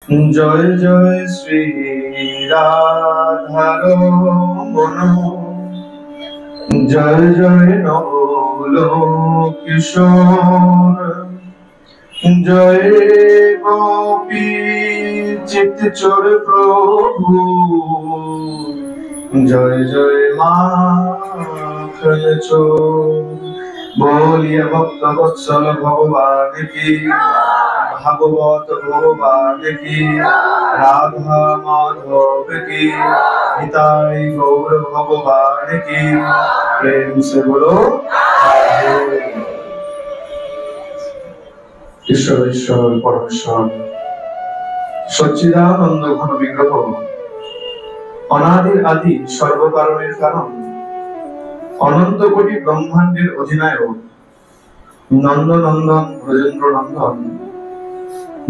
জয় জয় শ্রী রাধার মন, জয় জয় নবল কিশোর, জয় গোপী চিত চোর প্রভু, জয় জয় মাখন চোর। बोलिए भक्त वत्सल भगवान की, भागवत भगवान की, राधा माधव की, निताई गौर भगवान की। प्रेम से बोलो ईश्वर ईश्वर परमेश्वर सच्चिदानंद घन विग्रह, अनादिर आदि सर्वकारणेर कारण, अनंत कोटि ब्रह्मांडेर अधिनायक, नंदनंदन ब्रजेंद्र नंदन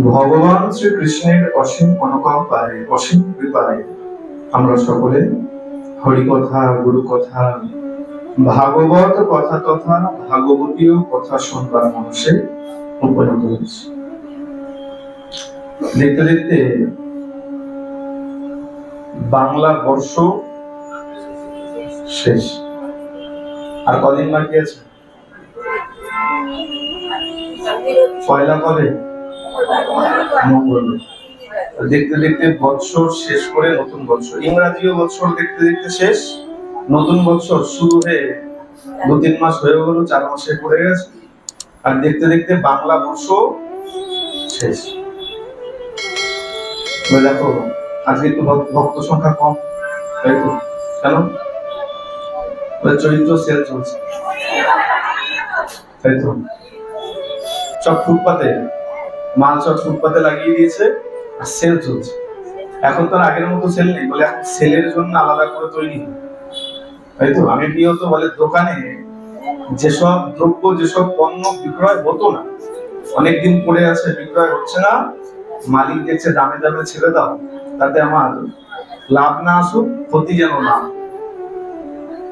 भगवान श्री कृष्णेर असीम अनुकंपाय असीम कृपाय आमरा सकले हरिकथा गुरुकथा भागवत कथा तथा भागवतीय कथा शुनबार मानुषे उपनीत हয়েছি। देखते देखते बांगला वर्ष शेष, আর কদিন বাকি আছে? পয়লা কবে? মঙ্গল। দেখতে দেখতে বছর শেষ করে নতুন বছর, ইংরেজিও বছর দেখতে দেখতে শেষ, নতুন বছর শুরু হয়ে 2-3 মাস হয়ে গেল, 4 মাসে পড়ে গেছে, আর দেখতে দেখতে বাংলা বর্ষ শেষ। দেখো আজকে একটু ভক্ত সংখ্যা কম, তাই তো? কেন? চরিত্র সেল চলছে, তাই তো? সব ফুটপাতে মাল সব ফুটপাতে লাগিয়ে দিয়েছে আর সেল চলছে। এখন তো আর আগের মতো সেল নেই, বলে এখন সেলের জন্য আলাদা করে তৈরি, তাই তো? আমি কি হতো বলে, দোকানে যেসব দ্রব্য যেসব পণ্য বিক্রয় হতো না, অনেকদিন পড়ে আছে, বিক্রয় হচ্ছে না, মালিক দেখছে দামে দামে ছেড়ে দাও, তাতে আমার লাভ না আসুক, ক্ষতি যেন না।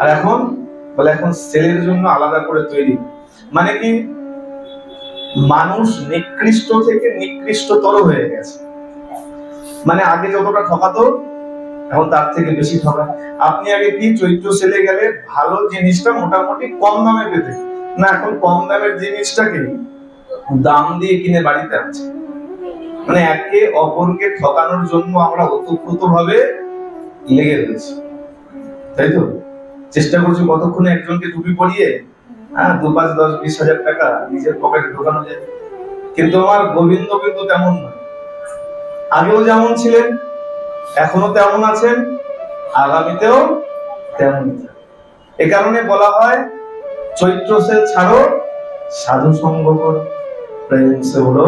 আর এখন বলে এখন সেলের জন্য আলাদা করে তৈরি। মানে কি, মানুষ নিকৃষ্ট থেকে নিকৃষ্টতর হয়ে গেছে। মানে আগে যতটা ঠকাতো এখন তার থেকে বেশি ঠকায়। আপনি আগে কি চৈত্র সেলে গেলে ভালো জিনিসটা মোটামুটি কম দামে পেতে, না এখন কম দামের জিনিসটাকে দাম দিয়ে কিনে বাড়িতে আনছে। মানে একে অপরকে ঠকানোর জন্য আমরা ওতপ্রোত ভাবে লেগে রয়েছি, তাই তো? চেষ্টা করছি কতক্ষণে একজনকে টুপি পরিয়ে 2, 5, 10, 20 হাজার টাকা নিজের পকেটে ঢোকানো যায়। কিন্তু আমার গোবিন্দ কিন্তু তেমন নয়। আগেও যেমন ছিলেন, এখনো তেমন আছেন, আগামীতেও তেমনই। এ কারণে বলা হয় চৈত্র সেল ছাড়ো, সাধু সঙ্গ করো। প্রেম সে বলো,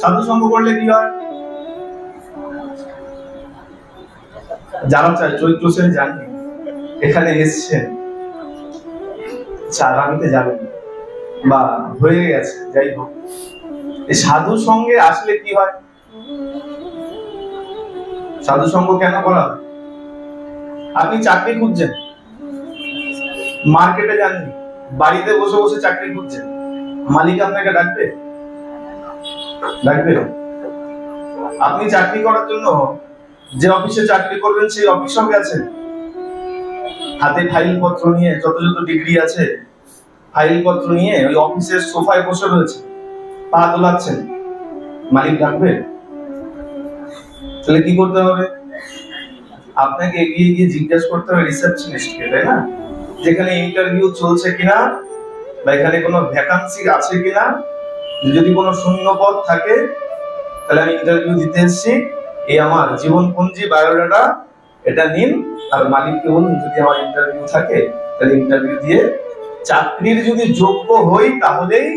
সাধু সঙ্গ করলে কি হয়? যারা চায় চৈত্র সেল জানি, এখানে এসছেন, আগামীতে যাবেন বা হয়ে গেছে, যাই হোক, এই সাধু সঙ্গে আসলে কি হয়? সাধু সঙ্গ কেন করা হয়? আপনি চাকরি খুঁজছেন, মার্কেটে যাননি, বাড়িতে বসে বসে চাকরি খুঁজছেন, মালিক আপনাকে ডাকবে? ডাকবে? আপনি চাকরি করার জন্য যে অফিসে চাকরি করবেন সেই অফিসেও গেছেন, হাতে ফাইল পত্র নিয়ে, যত যত ডিগ্রি আছে ফাইল পত্র নিয়ে ওই অফিসের সোফায় বসে রয়েছে, পা দোলাচ্ছেন, মালিক ডাকবে? তাহলে কি করতে হবে? আপনাকে এগিয়ে গিয়ে জিজ্ঞাসা করতে হবে রিসেপশনিস্টকে, তাই না? যেখানে ইন্টারভিউ চলছে কিনা, বা এখানে কোনো ভ্যাকান্সি আছে কিনা, যদি কোনো শূন্য পদ থাকে তাহলে আমি ইন্টারভিউ দিতে এসেছি, এই আমার জীবনপঞ্জি বায়োডাটা, এটা নিন, আর মালিককে বলুন যদি আমার ইন্টারভিউ থাকে তাহলে ইন্টারভিউ দিয়ে চাকরির যদি যোগ্য হই তাহলেই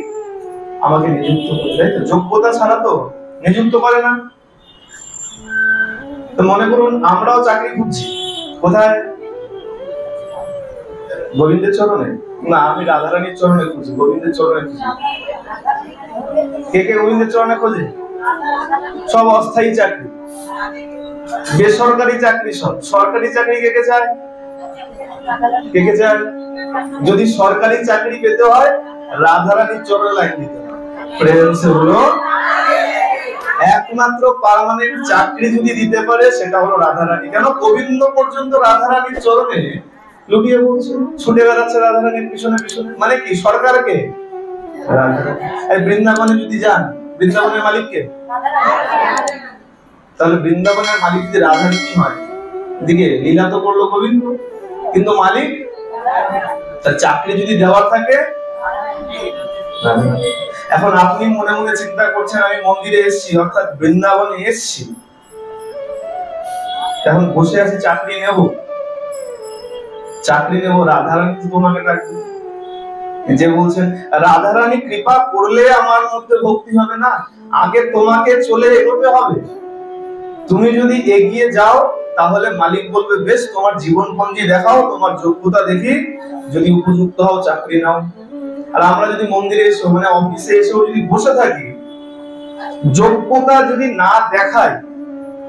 আমাকে নিযুক্ত করবে। যোগ্যতা ছাড়া তো নিযুক্ত করে না। তো মনে করুন আমরাও চাকরি খুঁজছি, কোথায়? গোবিন্দের চরণে? না, আমি রাধারানীর চরণে খুঁজি, গোবিন্দের চরণে খুঁজি। কে কে গোবিন্দের চরণে খোঁজে? সব অস্থায়ী চাকরি, বেসরকারি চাকরি সব। সরকারি চাকরি কে কে চায়? কে কে চায়? যদি সরকারি চাকরি পেতে হয় রাধারানীর চরণে লাইন দিতে হবে। প্রেম সে বলো, একমাত্র পার্মানেন্ট চাকরি যদি দিতে পারে সেটা হলো রাধারানী। কেন? গোবিন্দ পর্যন্ত রাধারানীর চরণে লুটিয়ে পড়ছে, ছুটে বেড়াচ্ছে রাধারানীর পিছনে পিছনে। মানে কি? সরকারকে রাধারানী। এই বৃন্দাবনে যদি যান, বৃন্দাবনের মালিক কে? তাহলে বৃন্দাবনের মালিক যদি রাধারানী হয়, দিকে লীলা তো করলো গোবিন্দ, কিন্তু মালিক তার চাকরি যদি দেওয়ার থাকে। এখন আপনি মনে মনে চিন্তা করছেন আমি মন্দিরে এসেছি, অর্থাৎ বৃন্দাবনে এসেছি, এখন বসে আছি চাকরি নেব, চাকরি নেব, রাধারানী তো তোমাকে ডাকবে। যে বলছেন রাধারানী কৃপা করলে আমার মধ্যে ভক্তি হবে না, আগে তোমাকে চলে এগোতে হবে। তুমি যদি এগিয়ে যাও তাহলে মালিক বলবে বেশ তোমার জীবন পঞ্জি দেখাও, তোমার যোগ্যতা দেখি, যদি উপযুক্ত হও চাকরি নাও। আর আমরা যদি মন্দিরে এসে মানে অফিসে এসেও যদি বসে থাকি, যোগ্যতা যদি না দেখাই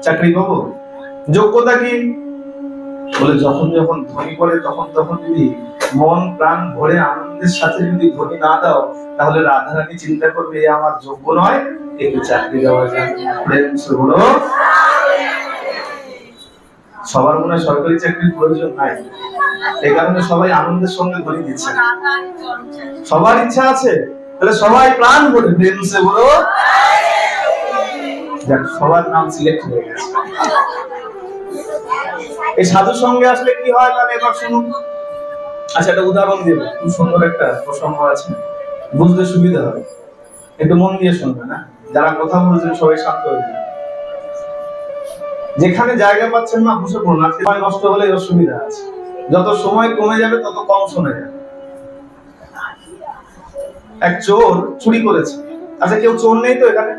চাকরি পাবো? যোগ্যতা কি? বলে যখন যখন ধ্বনি করে তখন তখন যদি মন প্রাণ ভরে আনন্দের সাথে যদি ধ্বনি না দাও, তাহলে রাধারানী চিন্তা করবে এ আমার যোগ্য নয়, একে চাকরি দেওয়া যায়। সবার মনে সরকারি চাকরির প্রয়োজন নাই, এই কারণে সবাই আনন্দের সঙ্গে ধ্বনি দিচ্ছে। সবার ইচ্ছা আছে, তাহলে সবাই প্রাণ ভরে প্রেম সে বলো। সবার নাম সিলেক্ট হয়ে গেছে। এই সাধু সঙ্গে আসলে কি হয় তাহলে এবার শুনুন। আচ্ছা, একটা উদাহরণ দেব, খুব সুন্দর একটা প্রসঙ্গ আছে, বুঝতে সুবিধা হবে, একটু মন দিয়ে শুনবে না। যারা কথা বলছেন সবাই শান্ত হয়ে যান, যেখানে জায়গা পাচ্ছেন না বসে পড়ুন। আজকে সময় নষ্ট হলে অসুবিধা আছে, যত সময় কমে যাবে তত কম শোনা যাবে। এক চোর চুরি করেছে। আচ্ছা, কেউ চোর নেই তো এখানে?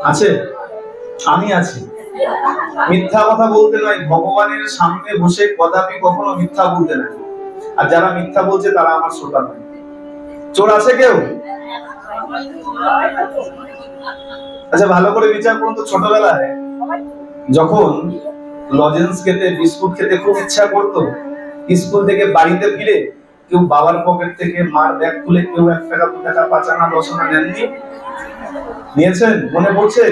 আছে? আমি আছি। মিথ্যা কথা বলতে নাই, ভগবানের সামনে বসে কদাপি কখনো মিথ্যা বলতে নাই। আর যারা মিথ্যা বলছে তারা আমার শ্রোতা নয়। চোর আছে কেউ? আচ্ছা, ভালো করে বিচার করুন তো। ছোটবেলায় যখন লজেন্স খেতে, বিস্কুট খেতে খুব ইচ্ছা করতো, স্কুল থেকে বাড়িতে ফিরে কেউ বাবার পকেট থেকে মার ব্যাগ খুলে কেউ 1 টাকা 2 টাকা 5 আনা 10 আনা নেননি? নিয়েছেন? মনে পড়ছে?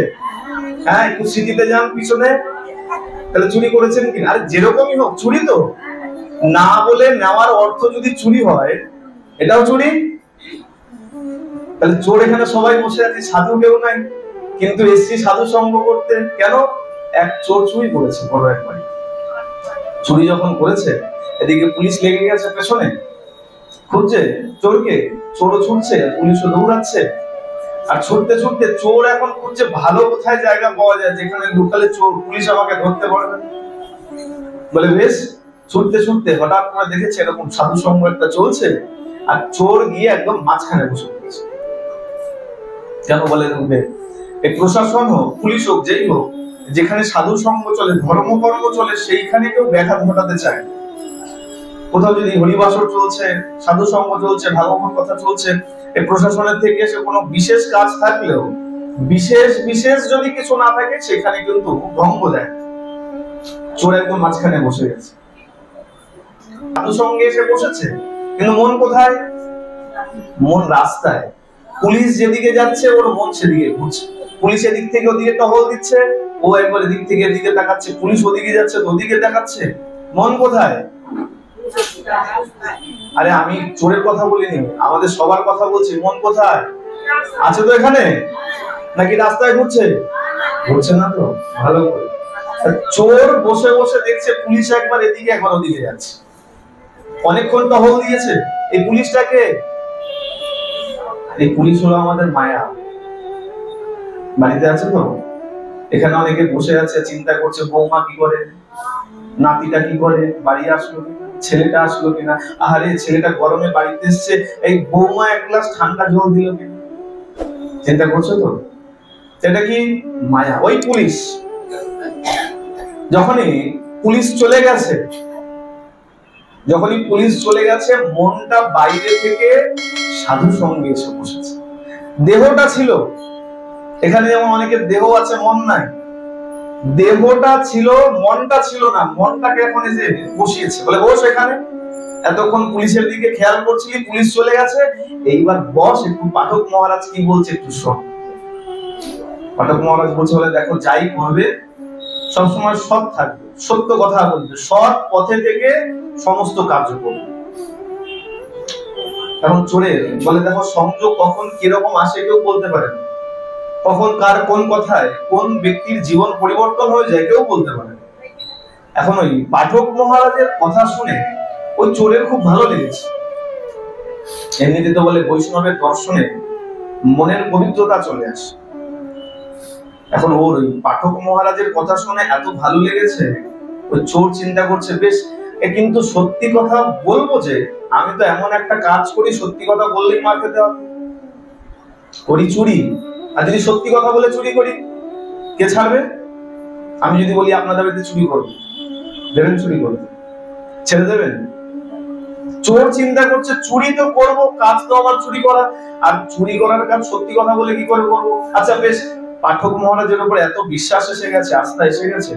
হ্যাঁ, একটু স্মৃতিতে যান পিছনে। তাহলে চুরি করেছেন কি? আরে যেরকমই হোক চুরি তো। না বলে নেওয়ার অর্থ যদি চুরি হয়, এটাও চুরি। তাহলে চোর এখানে সবাই বসে আছে, সাধু কেউ নাই, কিন্তু এসছি সাধু সঙ্গ করতে। কেন? এক চোর চুরি করেছে বড় একবার। চুরি যখন করেছে, এদিকে পুলিশ লেগে গেছে পেছনে, খুঁজছে চোরকে। চোরও ছুটছে, পুলিশও দৌড়াচ্ছে। আর ছুটতে ছুটতে চোর এখন খুঁজছে ভালো কোথায় জায়গা পাওয়া যায় যেখানে ঢুকালে চোর পুলিশ আমাকে ধরতে পারবে। বলে বেশ, ছুটতে ছুটতে হঠাৎ করে দেখেছে এরকম সাধু সঙ্গ একটা চলছে, আর চোর গিয়ে একদম মাঝখানে বসে পড়েছে। কেন বলে? এই প্রশাসন হোক, পুলিশ হোক, যেই হোক, যেখানে সাধু সঙ্গ চলে, ধর্মকর্ম চলে, সেইখানে কেউ ব্যাঘাত ঘটাতে চায়। কোথাও যদি হরিবাসর চলছে, সাধু সঙ্গ চলছে, ভাগবত কথা চলছে, এই প্রশাসনের থেকে এসে কোনো বিশেষ কাজ থাকলেও বিশেষ বিশেষ যদি কিছু না থাকে সেখানে কিন্তু ভঙ্গ দেয়। চোর একদম মাঝখানে বসে গেছে, সাধু সঙ্গে এসে বসেছে, কিন্তু মন কোথায়? মন রাস্তায়। পুলিশ যেদিকে যাচ্ছে ওর মন সেদিকে ঘুরছে। পুলিশ এদিক থেকে ওদিকে টহল দিচ্ছে, ও একবার এদিক থেকে এদিকে তাকাচ্ছে। পুলিশ ওদিকে যাচ্ছে তো ওদিকে দেখাচ্ছে। মন কোথায়? আরে আমি চোরের কথা বলিনি, আমাদের সবার কথা বলছি। মন কোথায় আছে? তো এখানে, নাকি রাস্তায় ঘুরছে? ঘুরছে না তো। ভালো করে চোর বসে বসে দেখছে পুলিশ একবার এদিকে একবার ওদিকে যাচ্ছে, অনেকক্ষণ টহল দিয়েছে। এই পুলিশটাকে, এই পুলিশ হলো আমাদের মায়া। বাড়িতে আছে তো, এখানে অনেকে বসে আছে, চিন্তা করছে বৌমা কি করে, নাতিটা কি করে, বাড়ি আসলো, ছেলেটা আসলো কিনা, আরে ছেলেটা গরমে বাড়িতে এসছে, এই বৌমা 1 গ্লাস ঠান্ডা জল দিল কিনা, চিন্তা করছো তো। এটা কি? মায়া। ওই পুলিশ যখনই পুলিশ চলে গেছে, যখনই পুলিশ চলে গেছে, মনটা বাইরে থেকে সাধু সঙ্গে এসে বসেছে। দেহটা ছিল এখানে, যেমন অনেকের দেহ আছে মন নাই, দেহটা ছিল মনটা ছিল না। মনটাকে এখন এসে বসিয়েছে, বলে বস এখানে। এতক্ষণ পুলিশের দিকে খেয়াল করছিলি, পুলিশ চলে গেছে, এইবার বস, একটু পাঠক মহারাজ কি বলছে একটু শোন। পাঠক মহারাজ বলছে, বলে দেখো যাই করবে সবসময় সৎ থাকবে, সত্য কথা বলবে, সৎ পথে থেকে সমস্ত কার্য করবে। এখন চোরের বলে দেখো সংযোগ কখন কিরকম আসে কেউ বলতে পারে না, কখন কার কোন কথায় কোন ব্যক্তির জীবন পরিবর্তন হয়ে যায় কেউ বলতে পারে না। এখন ওই পাঠক মহারাজের কথা শুনে ওই চোরের খুব ভালো লেগেছে। এমনিতে তো বলে বৈষ্ণবের দর্শনে মনের পবিত্রতা চলে আসে। এখন ওর ওই পাঠক মহারাজের কথা শুনে এত ভালো লেগেছে, ওই চোর চিন্তা করছে বেশ কিন্তু সত্যি কথা বলবো যে আমি তো এমন একটা কাজ করি সত্যি কথা বললেই মার খেতে হবে, করি চুরি, আর যদি সত্যি কথা বলে চুরি করি কে ছাড়বে? আমি যদি বলি আপনাদের বাড়িতে চুরি করবো, দেবেন চুরি করবে? ছেড়ে দেবেন? চোর চিন্তা করছে চুরি তো করবো, কাজ তো আমার চুরি করা, আর চুরি করার কাজ সত্যি কথা বলে কি করে করবো? আচ্ছা বেশ, পাঠক মহারাজের উপর এত বিশ্বাস এসে গেছে, আস্থা এসে গেছে,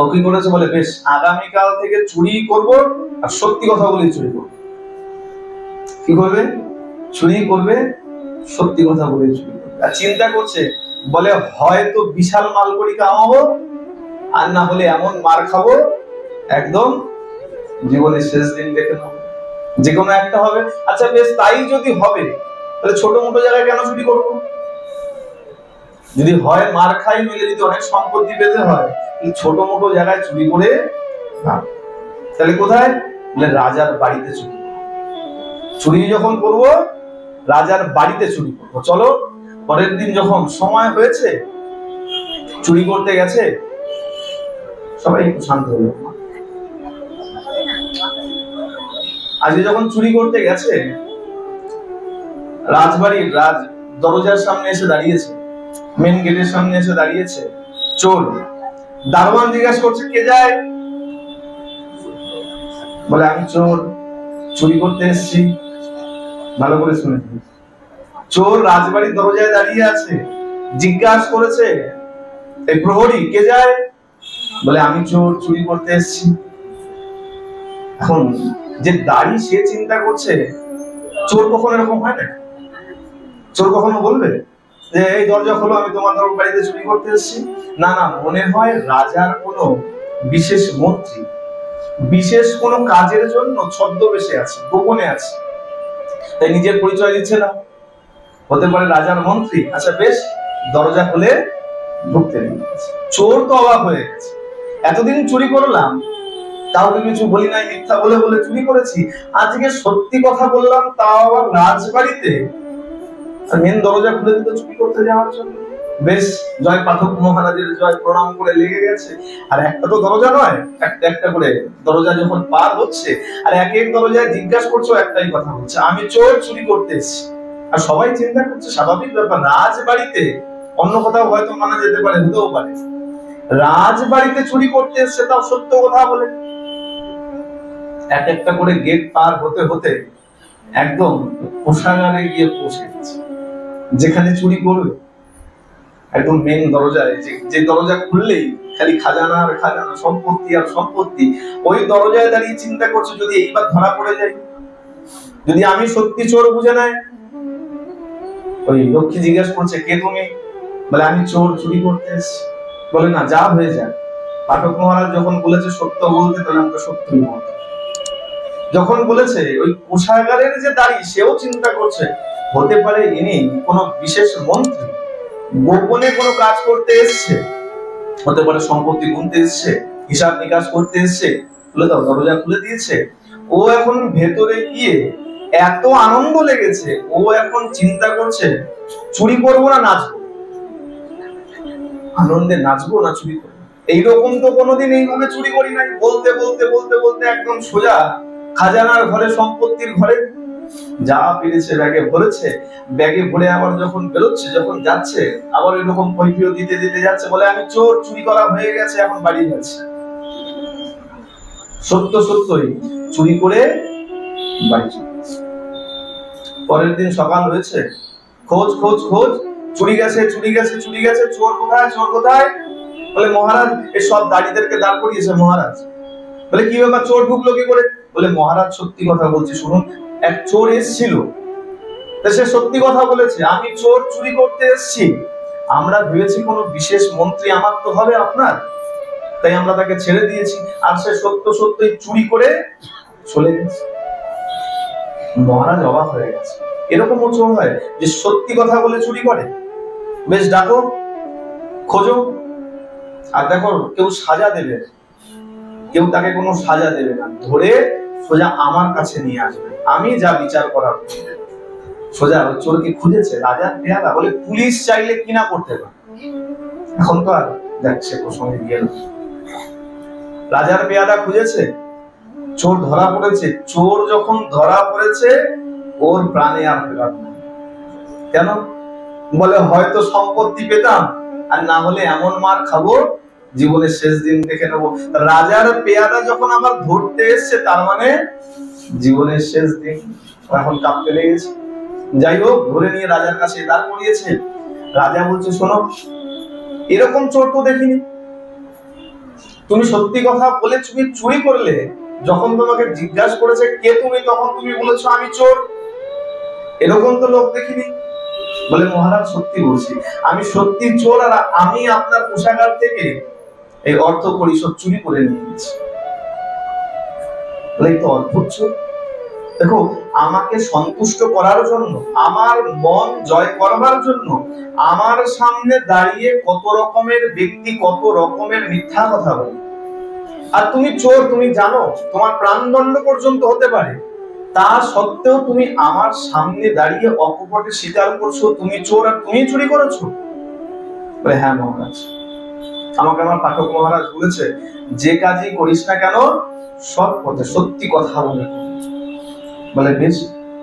ও কি করেছে বলে বেশ আগামীকাল থেকে চুরি করব আর সত্যি কথা বলেই চুরি করব। কি করবে? চুরি করবে, সত্যি কথা বলেই চুরি করবে। আর চিন্তা করছে বলে হয়তো বিশাল মাল করি কামাবো, আর না হলে এমন মার খাবো একদম জীবনের শেষ দিন দেখে নেবো, যে কোনো একটা হবে। আচ্ছা বেশ তাই যদি হবে তাহলে ছোট মোটো জায়গায় কেন চুরি করবো? যদি হয় মার খাই, নইলে যদি অনেক সম্পত্তি পেতে হয়, ছোট মোটো জায়গায় চুরি করে না, তাহলে কোথায়? বলে রাজার বাড়িতে চুরি। চুরি যখন করব রাজার বাড়িতে চুরি করবো। চলো পরের দিন যখন সময় হয়েছে চুরি করতে গেছে, সবাই একটু শান্ত হলো। আজকে যখন চুরি করতে গেছে রাজবাড়ির রাজ দরজার সামনে এসে দাঁড়িয়েছে, মেন গেটের সামনে এসে দাঁড়িয়েছে চোর। দারোয়ান জিজ্ঞাসা করছে কে যায়? বলে আমি চোর, চুরি করতে এসেছি। ভালো করে শুনে, চোর রাজবাড়ির দরজায় দাঁড়িয়ে আছে, জিজ্ঞাসা করেছে এই প্রহরী কে যায়? বলে আমি চোর, চুরি করতে এসেছি। এখন যে দাঁড়ি সে চিন্তা করছে চোর কখনো এরকম হয় না, চোর কখনো বলবে যে এই দরজা খোলো, আমি তোমার বাড়িতে চুরি করতে এসেছি? না না, মনে হয় রাজার কোনো বিশেষ মন্ত্রী বিশেষ কোনো কাজের জন্য ছদ্মবেশে আছে, গোপনে আছে, তাই নিজের পরিচয় দিচ্ছে না। হতে পারে রাজার মন্ত্রী। আচ্ছা বেশ, দরজা খুলে ঢুকতে দিল। চোর তো অবাক হয়ে গেছে, এতদিন চুরি করলাম কাউকে কিছু বলি নাই, মিথ্যা বলে বলে চুরি করেছি, আজকে সত্যি কথা বললাম তাও আবার রাজবাড়িতে, আর মেন দরজা খুলে দিতে চুরি করতে যাওয়ার জন্য। বেশ, জয় পাঠক মহারাজের জয়, প্রণাম করে লেগে গেছে। আর একটা তো দরজা নয়, একটা একটা করে দরজা যখন পার হচ্ছে আর এক এক দরজায় জিজ্ঞাসা করছো একটাই কথা বলছে, আমি চোর, চুরি করতে এসেছি। আর সবাই চিন্তা করছে স্বাভাবিক ব্যাপার, রাজবাড়িতে, অন্য কোথাও হয়তো মানা যেতে পারে, হতেও পারে, রাজবাড়িতে চুরি করতে এসছে তাও সত্য কথা বলে। এক একটা করে গেট পার হতে হতে একদম কোষাগারে গিয়ে পৌঁছে গেছে, যেখানে চুরি করবে। একদম মেন দরজায়, যে দরজা খুললেই খালি খাজানা আর খাজানা, সম্পত্তি আর সম্পত্তি, ওই দরজায় দাঁড়িয়ে চিন্তা করছে যদি এইবার ধরা পড়ে যাই, যদি আমি সত্যি চোর বুঝে নেয়। ওই লক্ষ্মী জিজ্ঞাসা করছে কে তুমি? বলে আমি চোর, চুরি করতে এসেছি। বলে না, যা হয়ে যায়। পাঠক মহারাজ যখন বলেছে সত্য বলতে, তাহলে আমাকে সত্যি বলতে। যখন বলেছে ওই কোষাগারের যে দাঁড়ি, সেও চিন্তা করছে হতে পারে ইনি কোনো বিশেষ মন্ত্রী, গোপনে কোনো কাজ করতে এসছে, হতে পারে সম্পত্তি গুনতে এসছে, হিসাব নিকাশ করতে এসছে। খুলে দাও, দরজা খুলে দিয়েছে। ও এখন ভেতরে গিয়ে এত আনন্দ লেগেছে, ও এখন চিন্তা করছে চুরি করবো না নাচবো, আনন্দে নাচবো না চুরি করবো। এইরকম তো কোনোদিন এইভাবে চুরি করি নাই। বলতে বলতে বলতে বলতে একদম সোজা খাজানার ঘরে, সম্পত্তির ঘরে যা পেরেছে ব্যাগে ভরেছে। ব্যাগে ভরে আবার যখন বেরোচ্ছে, যখন যাচ্ছে, আবার এরকম কৈফিয়ত দিতে দিতে যাচ্ছে, বলে আমি চোর, চুরি করা হয়ে গেছে, এখন বাড়ি যাচ্ছে। সত্য সত্যই চুরি করে বাড়ি চলে গেছে। পরের দিন সকাল হয়েছে, খোঁজ খোঁজ খোঁজ, চুরি গেছে, চুরি গেছে, চুরি গেছে, চোর কোথায়, চোর কোথায়? বলে মহারাজ এই সব দাড়িদেরকে দাঁড় করিয়েছে মহারাজ। বলে কি ব্যাপার, চোর ঢুকলো কি করে? বলে মহারাজ সত্যি কথা বলছি শুনুন, এক চোর এসেছিল, সে সত্যি কথা বলেছে, আমি চোর চুরি করতে এসেছি। আমরা ভেবেছি কোনো বিশেষ মন্ত্রী আমার তো হবে আপনার, তাই আমরা তাকে ছেড়ে দিয়েছি, আর সে সত্য সত্যই চুরি করে চলে গেছে। মহারাজ অবাক হয়ে গেছে, এরকমও চোর হয় যে সত্যি কথা বলে চুরি করে? বেশ, ডাকো, খোঁজো। আর দেখো, কেউ সাজা দেবে, কেউ তাকে কোনো সাজা দেবে না, ধরে সোজা আমার কাছে নিয়ে আসবে, আমি যা বিচার করার। সোজা চোরকে খুঁজেছে রাজার পেয়াদা, বলে পুলিশ চাইলে কিনা করতে পারে। এখন তো আর দেখছে প্রসঙ্গে গিয়ে রাজার পেয়াদা খুঁজেছে, চোর ধরা পড়েছে। চোর যখন ধরা পড়েছে, ওর প্রাণে আর ফেরার না। কেন? বলে হয়তো সম্পত্তি পেতাম, আর না হলে এমন মার খাবো জীবনের শেষ দিন দেখে নেবো। রাজার পেয়াদা যখন আবার ধরতে এসছে, তার মানে জীবনের শেষ দিন। এখন কাঁপতে লেগেছে। যাই হোক, ধরে নিয়ে রাজার কাছে দাঁড় করিয়েছে। রাজা বলছে, শোনো, এরকম চোর তো দেখিনি। তুমি সত্যি কথা বলে তুমি চুরি করলে, যখন তোমাকে জিজ্ঞাসা করেছে কে তুমি, তখন তুমি বলেছো আমি চোর। এরকম তো লোক দেখিনি। বলে মহারাজ সত্যি বলছি, আমি সত্যি চোর, আর আমি আপনার কোষাগার থেকে এই অর্থ পরিশোধ চুরি করে নিয়ে গেছি। বলে তো অদ্ভুত চোর। দেখো, আমাকে সন্তুষ্ট করার জন্য, আমার মন জয় করবার জন্য আমার সামনে দাঁড়িয়ে কত রকমের ব্যক্তি কত রকমের মিথ্যা কথা বলে। আর তুমি চোর, তুমি জানো তোমার প্রাণদণ্ড পর্যন্ত হতে পারে, তা সত্ত্বেও তুমি আমার সামনে দাঁড়িয়ে অকপটে স্বীকার করছো তুমি চোর, আর তুমি চুরি করেছো। বলে হ্যাঁ মহারাজ, আমাকে আমার পাঠক মহারাজ বলেছে যে কাজই করিস না কেন সৎ পথে সত্যি কথা বলে। বলে বেশ,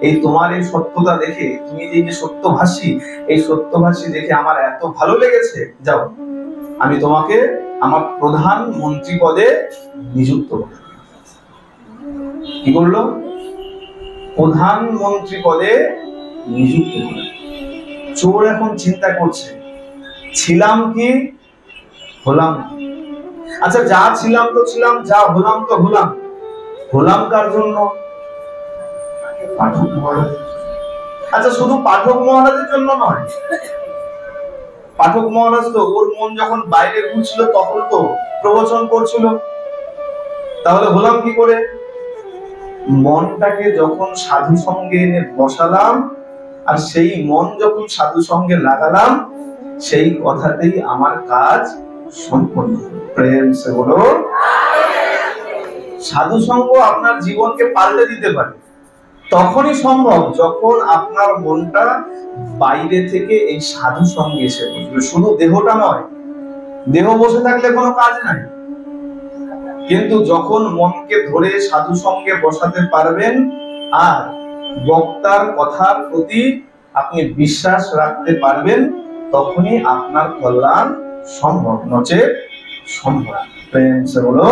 এই তোমার এই সত্যতা দেখে, তুমি যে সত্যভাষী, এই সত্যভাষী দেখে আমার এত ভালো লেগেছে। যাও, আমি তোমাকে আমার প্রধান মন্ত্রী পদে নিযুক্ত করব। কি করলো? প্রধানমন্ত্রী পদে নিযুক্ত করল। চোর এখন চিন্তা করছে, ছিলাম কি হলাম। আচ্ছা, যা ছিলাম তো ছিলাম, যা হলাম তো হলাম। হলাম কার জন্য? পাঠক মহারাজ। আচ্ছা, শুধু পাঠক মহারাজের জন্য নয়। পাঠক মহারাজ তো ওর মন যখন বাইরে ঘুরছিল তখন তো প্রবচন করছিল। তাহলে হলাম কি করে? মনটাকে যখন সাধু সঙ্গে এনে বসালাম, আর সেই মন যখন সাধু সঙ্গে লাগালাম, সেই কথাতেই আমার কাজ সম্পন্ন। প্রেম সে বলো। সাধু সঙ্গ আপনার জীবনকে পাল্টে দিতে পারে। তখনই সম্ভব যখন আপনার মনটা বাইরে থেকে এই সাধু সঙ্গে এসে বসবে। শুধু দেহটা নয়, দেহ বসে থাকলে কোনো কাজ নাই, কিন্তু যখন মনকে ধরে সাধু সঙ্গে বসাতে পারবেন আর বক্তার কথার প্রতি আপনি বিশ্বাস রাখতে পারবেন, তখনই আপনার কল্যাণ সম্ভব, নচেত সম্ভব। প্রেম সে বলো।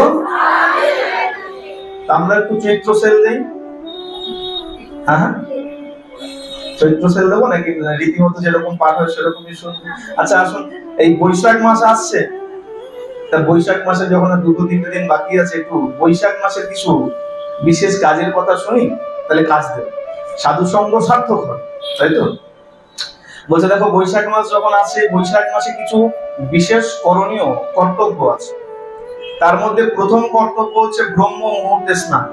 আমরা একটু চৈত্র সেল দেই। হ্যাঁ, চৈত্র সেল দেবো নাকি রীতিমতো যেরকম পাঠ হয় সেরকমই শুনবো? আচ্ছা আসুন, এই বৈশাখ মাস আসছে, তা বৈশাখ মাসে যখন 2-3 দিন বাকি আছে, একটু বৈশাখ মাসের কিছু বিশেষ কাজের কথা শুনি, তাহলে কাজ দেব। সাধু সঙ্গ সার্থক হয়, তাই তো? বলছে দেখো, বৈশাখ মাস যখন আসে, বৈশাখ মাসে কিছু বিশেষ করণীয় কর্তব্য আছে। তার মধ্যে প্রথম কর্তব্য হচ্ছে ব্রহ্ম মুহূর্তে স্নান।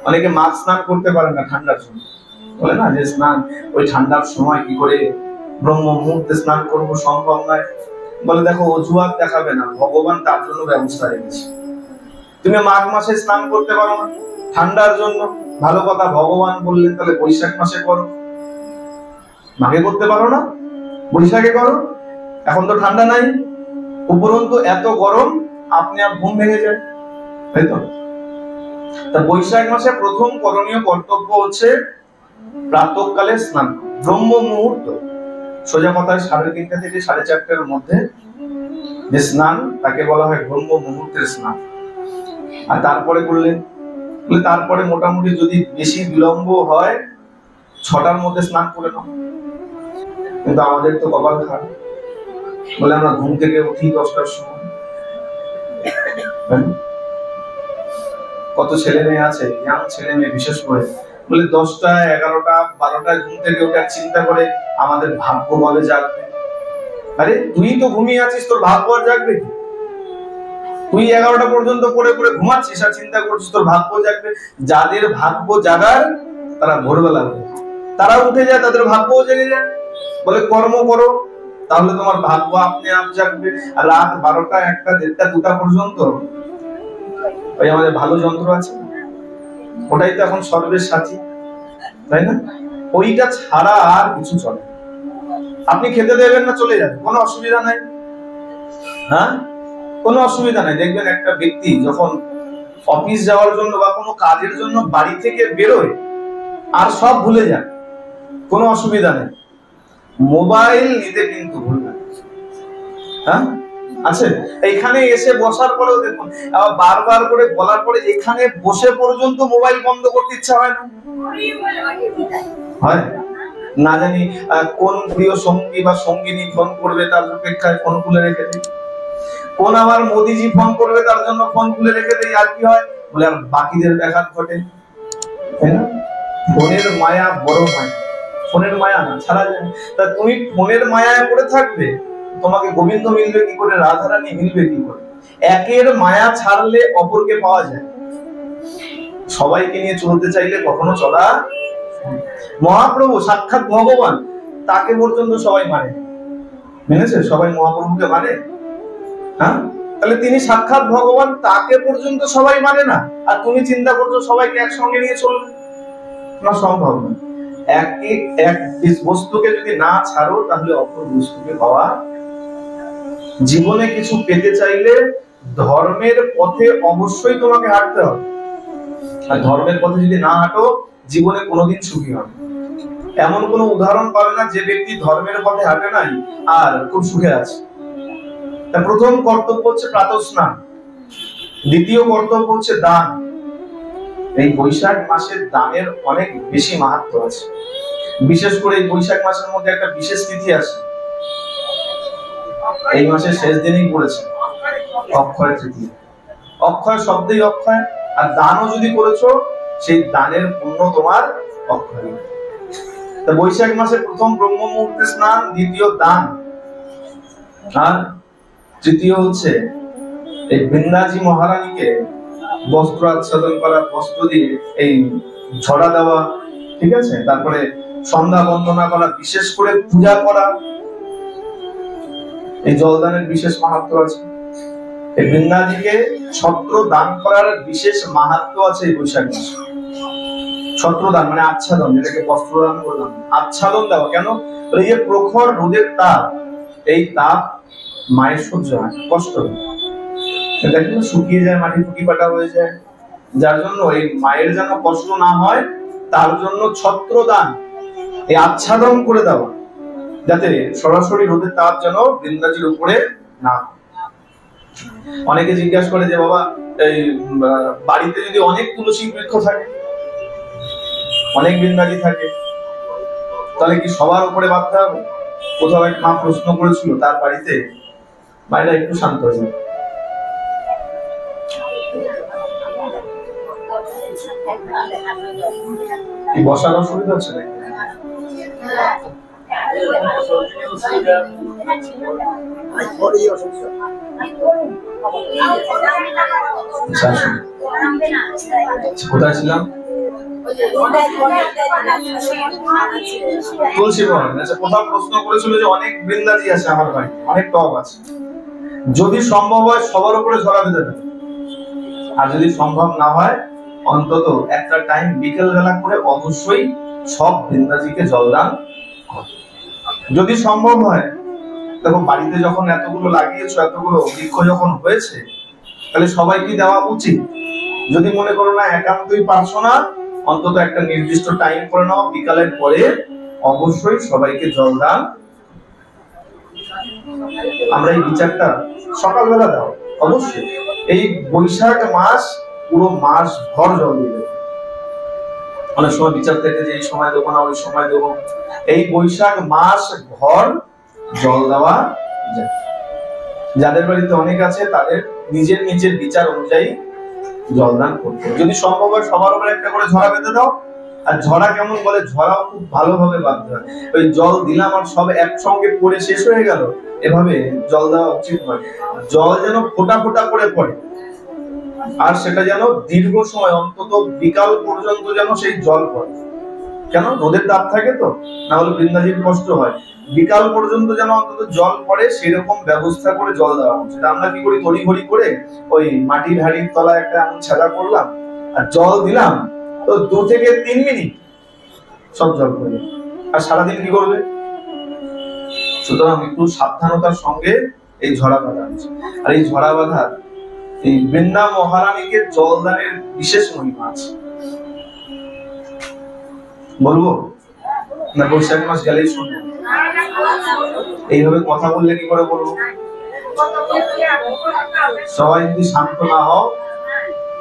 অনেকে মাঘ স্নান করতে পারে না ঠান্ডার জন্য, বলে না যে স্নান ওই ঠান্ডার সময় কি করে ব্রহ্ম মুহূর্তে স্নান করবো, সম্ভব নয়। বলে দেখো, অজুহাত দেখাবে না, ভগবান তার জন্য ব্যবস্থা রেখেছে। তুমি মাঘ মাসে স্নান করতে পারো না ঠান্ডার জন্য, ভালো কথা, ভগবান বললেন তাহলে বৈশাখ মাসে করো। মাঘে করতে পারো না, বৈশাখে করো। এখন তো ঠান্ডা নাই, উপরন্তু এত গরম, আপনি আর ঘুম ভেঙে যায়, তাই তো? তা বৈশাখ মাসে প্রথম করণীয় কর্তব্য হচ্ছে প্রাতঃকালে স্নান, ব্রহ্ম মুহূর্ত। সোজা কথায় 3:30 থেকে 4:30 মধ্যে যে স্নান, তাকে বলা হয় ব্রহ্ম মুহূর্তের স্নান। আর তারপরে করলেন, তারপরে মোটামুটি যদি বেশি বিলম্ব হয় 6টার মধ্যে স্নান করে নাও। কিন্তু আমাদের তো কপাল খারাপ, বলে আমরা ঘুম থেকে উঠি 10টার সময়। কত ছেলে মেয়ে আছে, ইয়াং ছেলে মেয়ে বিশেষ করে, বলে 10টা 11টা 12টা ঘুম থেকে ওঠে চিন্তা করে আমাদের ভাগ্য কবে জাগবে। আরে তুই তো ঘুমিয়ে আছিস, তোর ভাগ্য আর জাগবে কি? তুই 11টা পর্যন্ত পড়ে পড়ে ঘুমাচ্ছিস আর চিন্তা করছিস তোর ভাগ্য জাগবে। যাদের ভাগ্য জাগার তারা ভোরবেলা উঠে, তারা উঠে যায়, তাদের ভাগ্যও জেগে যায়। বলে কর্ম করো, তাহলে তোমার ভাগ্য আপনি আপ জাগবে। আর রাত 12টা 1টা 1:30 2টা পর্যন্ত ওই আমাদের ভালো যন্ত্র আছে, ওটাই তো এখন সর্বের সাথী, তাই না? ওইটা ছাড়া আর কিছু চলে। আপনি খেতে দেবেন না, চলে যাবে, কোনো অসুবিধা নাই। হ্যাঁ, কোনো অসুবিধা নাই। দেখবেন একটা ব্যক্তি যখন অফিস যাওয়ার জন্য বা কোনো কাজের জন্য বাড়ি থেকে বেরোয় আর সব ভুলে যায়, কোনো অসুবিধা নেই, মোবাইল নিতে কিন্তু ভুলবে। হ্যাঁ আছে, এইখানে এসে বসার পরেও দেখুন বারবার করে বলার পরে এখানে বসে পর্যন্ত মোবাইল বন্ধ করতে ইচ্ছা হয় না, হয় না? জানি কোন প্রিয় সঙ্গী বা সঙ্গিনী ফোন করবে তার অপেক্ষায় ফোন খুলে রেখে দিই, কোন আমার মোদিজি ফোন করবে তার জন্য ফোন খুলে রেখে দিই। আর কি হয় বলে আর বাকিদের ব্যাঘাত ঘটে, তাই না? ফোনের মায়া বড় মায়া, ফোনের মায়া না ছাড়া যায়। তা তুমি ফোনের মায়ায় পড়ে থাকবে, তোমাকে গোবিন্দ মিলবে কি করে, রাধারানী মিলবে কি করে? একের মায়া ছাড়লে অপরকে পাওয়া যায়। সবাইকে নিয়ে চলতে চাইলে কখনো চলা। মহাপ্রভু সাক্ষাৎ ভগবান, তাকে পর্যন্ত সবাই মানে, মেনেছে? সবাই মহাপ্রভুকে মানে? হ্যাঁ, তাহলে তিনি সাক্ষাৎ ভগবান, তাকে পর্যন্ত সবাই মানে না, আর তুমি চিন্তা করছো সবাইকে একসঙ্গে নিয়ে চলবে? না, সম্ভব না। এক বস্তুকে যদি না ছাড়ো তাহলে অপর বস্তুকে পাওয়া। জীবনে কিছু পেতে চাইলে ধর্মের পথে অবশ্যই তোমাকে হাঁটতে হবে, আর ধর্মের পথে যদি না হাঁটো জীবনে কোনোদিন সুখী হবে। এমন কোন উদাহরণ পাবে না যে ব্যক্তি ধর্মের পথে হাঁটে নাই আর খুব সুখে আছে। তার প্রথম কর্তব্য হচ্ছে প্রাতঃস্নান, দ্বিতীয় কর্তব্য হচ্ছে দান। এই বৈশাখ মাসের দানের অনেক বেশি মাহাত্ম্য আছে। বিশেষ করে এই বৈশাখ মাসের মধ্যে একটা বিশেষ তিথি আছে, এই মাসের শেষ দিনেই পড়েছে অক্ষয় তৃতীয়া। অক্ষয় শব্দেই অক্ষয়, আর দানও যদি করেছো সেই দানের পুণ্য তোমার অক্ষয়। তো বৈশাখ মাসের প্রথম ব্রহ্ম মুহূর্তে স্নান, দ্বিতীয় দান, আর তৃতীয় হচ্ছে এই বৃন্দাজি মহারানীকে বস্ত্র আচ্ছাদন করা, বস্ত্র দিয়ে এই ঝরা দেওয়া, ঠিক আছে? তারপরে সন্ধ্যা বন্দনা করা, বিশেষ করে পূজা করা। এই জলদানের বিশেষ মাহাত্ম্য আছে। এই বৃন্দাজিকে ছত্র দান করার বিশেষ মাহাত্ম্য আছে এই বৈশাখ মাসে। ছত্র দান মানে আচ্ছাদন, যেটাকে বস্ত্র দান করলাম, আচ্ছাদন দেওয়া। কেন? এই যে প্রখর রোদের তাপ, এই তাপ মায়ের সহ্য হয়, কষ্ট হয়, দেখুন শুকিয়ে যায়, মাটি ফুটি পাটা হয়ে যায়। যার জন্য এই মায়ের যেন কষ্ট না হয় তার জন্য ছত্র দান, এই আচ্ছাদন করে দেওয়া, যাতে সরাসরি রোদের তাপ যেন বৃন্দাজির উপরে না। অনেকে জিজ্ঞাসা করে যে বাবা এই বাড়িতে যদি অনেক তুলসী বৃক্ষ থাকে, অনেক বৃন্দাজি থাকে, তাহলে কি সবার উপরে বাঁধতে হবে? কোথাও এক মা প্রশ্ন করেছিল তার বাড়িতে, মায়েরা একটু শান্ত হয়ে যায়, কি বসার অসুবিধা হচ্ছে নাকি? কোথায় ছিলাম? তুলসী বন। আচ্ছা, কোথাও প্রশ্ন করেছিল যে অনেক বৃন্দাজি আছে আমার বাড়ি, অনেক টব আছে, যদি সম্ভব হয় সবার উপরে ঝরা বেঁধে দেবে, আর যদি সম্ভব না হয় অন্তত একটা টাইম বিকেল বেলা করে অবশ্যই সব বৃন্দাজিকে জলদান করো। যদি সম্ভব হয়, দেখো বাড়িতে যখন এতগুলো লাগিয়েছো, এতগুলো বৃক্ষ যখন হয়েছে, তাহলে সবাইকে দেওয়া উচিত। যদি মনে করো না একান্তই পারছো না, অন্তত একটা নির্দিষ্ট টাইম করে নাও, বিকালের পরে অবশ্যই সবাইকে জলদান। আমরা এই বিচারটা সকালবেলা দাও অবশ্যই। এই বৈশাখ মাস পুরো মাস ভর জল দিবে। অনেক সময় বিচার থেকে যে এই সময় দেবো না, ওই সময় দেবো, এই বৈশাখ মাস ভর জল দেওয়া যায়। যাদের বাড়িতে অনেক আছে তাদের নিজের নিজের বিচার অনুযায়ী জলদান করতে, যদি সম্ভব হয় সবার উপরে একটা করে ঝরা বেঁধে দাও, আর ঝরা কেমন বলে, ঝরাও খুব ভালোভাবে বাঁধতে হয়। ওই জল দিলাম আর সব একসঙ্গে পড়ে শেষ হয়ে গেল, এভাবে জল দেওয়া উচিত নয়। জল যেন ফোঁটা ফোঁটা করে পড়ে, আর সেটা যেন দীর্ঘ সময়, অন্তত বিকাল পর্যন্ত যেন সেই জল পড়ে। কেন? রোদের তাপ থাকে তো, না হলে বৃন্দাজির কষ্ট হয়। বিকাল পর্যন্ত যেন অন্তত জল পড়ে, সেরকম ব্যবস্থা করে জল দেওয়া উচিত। আমরা কি করি, তড়িঘড়ি করে ওই মাটির হাঁড়ির তলায় একটা এমন ছাদা করলাম আর জল দিলাম, তো 2 থেকে 3 মিনিট সব জল পড়ে, আর সারাদিন কি করবে? সুতরাং একটু সাবধানতার সঙ্গে এই ঝরা বাঁধা আছে। আর এই ঝরা বাঁধা, এই বৃন্দা মহারানীকে জলদানের বিশেষ মহিমা আছে। বলবো না বৈশাখ মাস গেলেই শুনবো? এইভাবে কথা বললে কি করে বলবো? সবাই যদি শান্ত না হও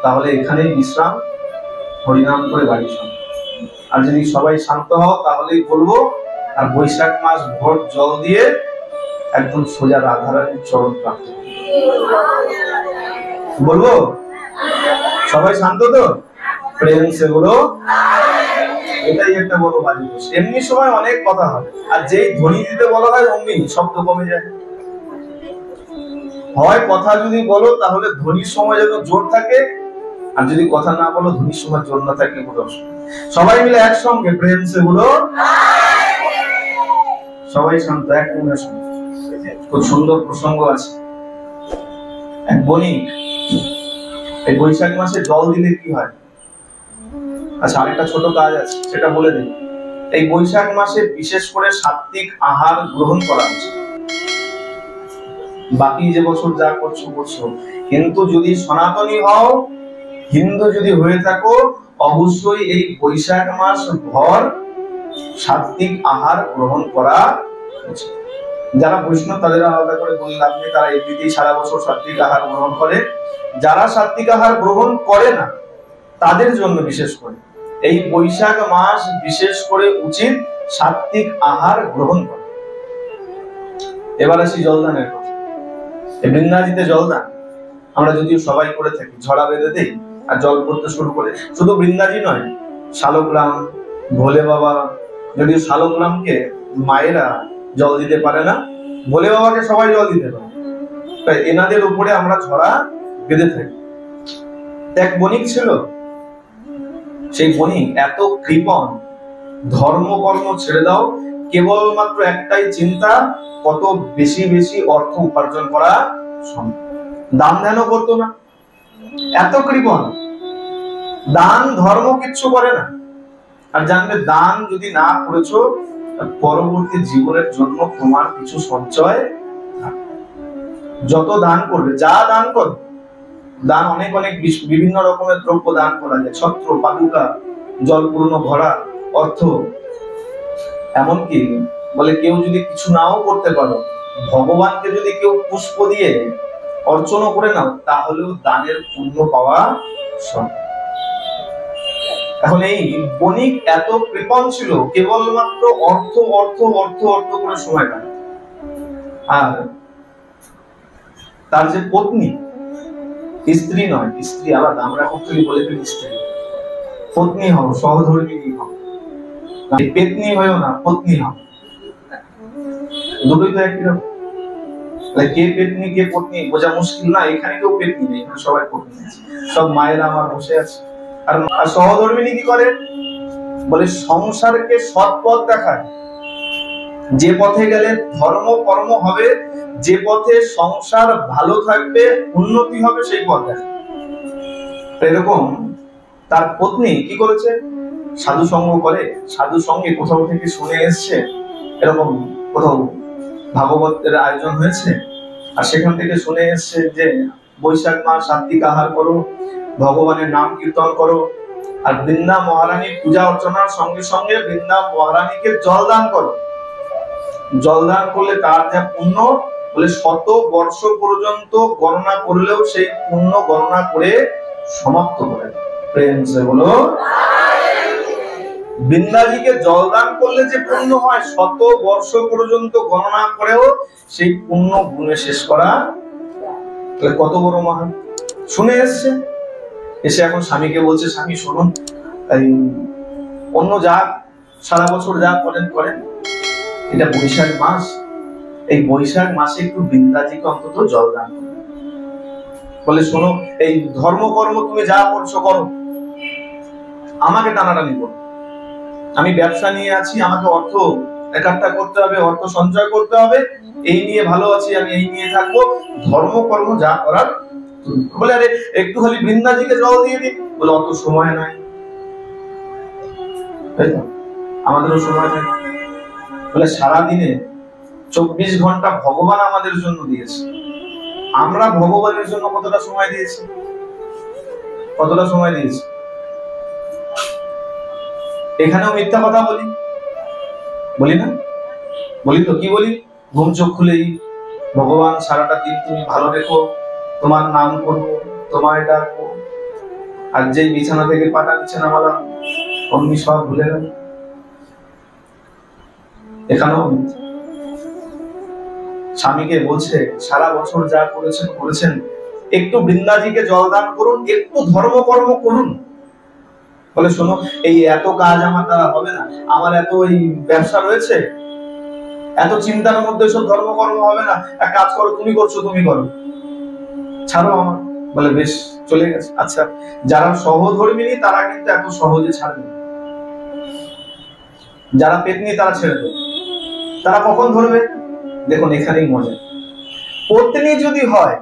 তাহলে এখানেই বিশ্রাম, হরিনাম করে বাড়ি শোন। আর যদি সবাই শান্ত হও তাহলেই বলবো। আর বৈশাখ মাস ভোর জল দিয়ে একদম সোজা রাধারানীর চরণ প্রাপ্ত। বলবো? সবাই শান্ত তো? প্রেম সে বলো। এটাই একটা বড় বাজি। এমনি সময় অনেক কথা হয়, আর যেই ধ্বনি দিতে বলা হয় অমনি শব্দ কমে যায়। হয় কথা যদি বলো তাহলে ধ্বনির সময় যেন জোর থাকে, আর যদি কথা না বলো ধ্বনির সময় জোর না থাকে। সবাই মিলে একসঙ্গে প্রেম সে বলো। সবাই শান্ত, এক মনে শুনো। খুব সুন্দর প্রসঙ্গ আছে। এক বণিক এই বৈশাখ মাসে জল দিলে কি হয়? আচ্ছা, আরেকটা ছোট কাজ আছে, সেটা বলে দিই। এই বৈশাখ মাসে বিশেষ করে সাত্বিক আহার গ্রহণ করা উচিত। বাকি যে বছর যা করছো করছো, কিন্তু যদি সনাতনী হও, হিন্দু যদি হয়ে থাকো, অবশ্যই এই বৈশাখ মাস ভর সাত্বিক আহার গ্রহণ করা উচিত। যারা বৈষ্ণব তাদের আলাদা করে বললে আপনি, তারা এমনিতেই সারা বছর সাত্বিক আহার গ্রহণ করে। যারা সাত্বিক আহার গ্রহণ করে না তাদের জন্য বিশেষ করে এই বৈশাখ মাস বিশেষ করে উচিত সাত্বিক আহার গ্রহণ করা। এবার আসি জলদানের কথা। এই বৃন্দাজিতে জলদান আমরা যদিও সবাই করে থাকি, ঝড়া বেঁধে দেই আর জল পড়তে শুরু করে। শুধু বৃন্দাজি নয়, শালগ্রাম, ভোলে বাবা, যদিও শালগ্রামকে মায়েরা জল দিতে পারে না, ভোলে বাবাকে সবাই জল দিতে পারে, তাই এনাদের উপরে আমরা ঝড়া বেঁধে থাকি। এক বণিক ছিল, সেই বণিক এত কৃপণ, ধর্ম কর্ম ছেড়ে দাও, কেবলমাত্র একটাই চিন্তা, কত বেশি বেশি অর্থ উপার্জন করা সম্ভব। দান ধ্যানও করতো না, এত কৃপণ, দান ধর্ম কিচ্ছু করে না। আর জানবে, দান যদি না করেছো পরবর্তী জীবনের জন্য তোমার কিছু সঞ্চয়, যত দান করবে, যা দান করবে, দান অনেক অনেক বিভিন্ন রকমের দ্রব্য দান করা যায়, ছত্র, পাদুকা, জলপূর্ণ ভরা, অর্থ। এমনকি বলে কেউ যদি কিছু নাও করতে পারো, ভগবানকে যদি কেউ পুষ্প দিয়ে অর্চনা করে নাও, তাহলেও দানের পুণ্য পাওয়া সম্ভব। এখন এই বণিক এত কৃপণ ছিল, কেবলমাত্র অর্থ অর্থ অর্থ অর্থ করে সময় কাটে। আর তার যে পত্নী, স্ত্রী নয়, স্ত্রী আলাদা, আমরা এখন খালি বলে ফেলি স্ত্রী, পত্নী হও, সহধর্মিনী হও, পেতনি হয়েও না, পত্নী হও, দুটোই তো একই রকম। কে পেতনি কে পত্নী বোঝা মুশকিল না। এখানে কেউ পেতনি নেই, এখানে সবাই পত্নী আছে, সব মায়েরা আমার বসে আছে। আর সহধর্মিনী কি করে? বলে সংসারকে সৎ পথ দেখায়, যে পথে গেলে ধর্ম কর্ম হবে, যে পথে সংসার ভালো থাকবে, উন্নতি হবে, সেই পথ দেখায়। এরকম তার পত্নী কি করেছে? সাধু সঙ্গ করে, সাধু সঙ্গে কোথাও থেকে শুনে এসছে, এরকম কোথাও ভাগবতের আয়োজন হয়েছে, আর সেখান থেকে শুনে এসছে যে বৈশাখ মাস সাত্বিক আহার করো, ভগবানের নাম কীর্তন করো, আর বৃন্দা মহারানীর পূজা অর্চনার সঙ্গে সঙ্গে বৃন্দা মহারানীকে জলদান করো। জলদান করলে তার যা পুণ্য, বলে 100 বর্ষ পর্যন্ত গণনা করলেও সেই পুণ্য গণনা করে সমাপ্ত করে। প্রেম সে বলো। বৃন্দাজিকে জলদান করলে যে পুণ্য হয়, 100 বর্ষ পর্যন্ত গণনা করেও সেই পুণ্য গুণে শেষ করা, কত বড় মহান। শুনে এসছে, এসে এখন স্বামীকে বলছে, স্বামী শুনুন, অন্য যা সারা বছর যা করেন করেন, এটা বৈশাখ মাস, এই বৈশাখ মাসে একটু বৃন্দাজিকে অন্তত জল দান করো। বলে শোনো, এই ধর্মকর্ম তুমি যা করছো করো, আমাকে টানাটানি করো। আমি ব্যবসা নিয়ে আছি, আমাকে অর্থ একাট্টা করতে হবে, অর্থ সঞ্চয় করতে হবে, এই নিয়ে ভালো আছি, আমি এই নিয়ে থাকবো, ধর্মকর্ম যা করার। বলে আরে একটু খালি বৃন্দাজিকে জল দিয়ে দিন। বলে অত সময় নাই, তাই তো আমাদেরও সময় নেই। বলে সারাদিনে 24 ঘন্টা ভগবান আমাদের জন্য দিয়েছে, আমরা ভগবানের জন্য কতটা সময় দিয়েছি? কতটা সময় দিয়েছি? এখানেও মিথ্যা কথা বলি, বলি না? বলি তো, কি বলি? ঘুম চোখ খুলেই ভগবান সারাটা দিন তুমি ভালো রেখো, তোমার নাম করবো, তোমায় ডাকবো, আর যেই বিছানা থেকে পাটা নিচে নামালাম অমনি সব ভুলে গেল। এখানেও স্বামীকে বলছে সারা বছর যা করেছেন করেছেন, একটু বৃন্দাজিকে জলদান করুন, একটু ধর্মকর্ম করুন। বলে শোনো, এই এত কাজ আমার দ্বারা হবে না, আমার এত এই ব্যবসা রয়েছে, এত চিন্তার মধ্যে সব ধর্মকর্ম হবে না, এক কাজ করো, তুমি করছো তুমি করো, ছাড়ো আমার। বলে বেশ, চলে গেছে। আচ্ছা, যারা সহধর্মিনী তারা কিন্তু এত সহজে ছাড়বে, যারা পেতনি তারা ছেড়ে দেবে। তারা কখন ধরবে? দেখুন এখানেই মজা। পত্নী যদি হয়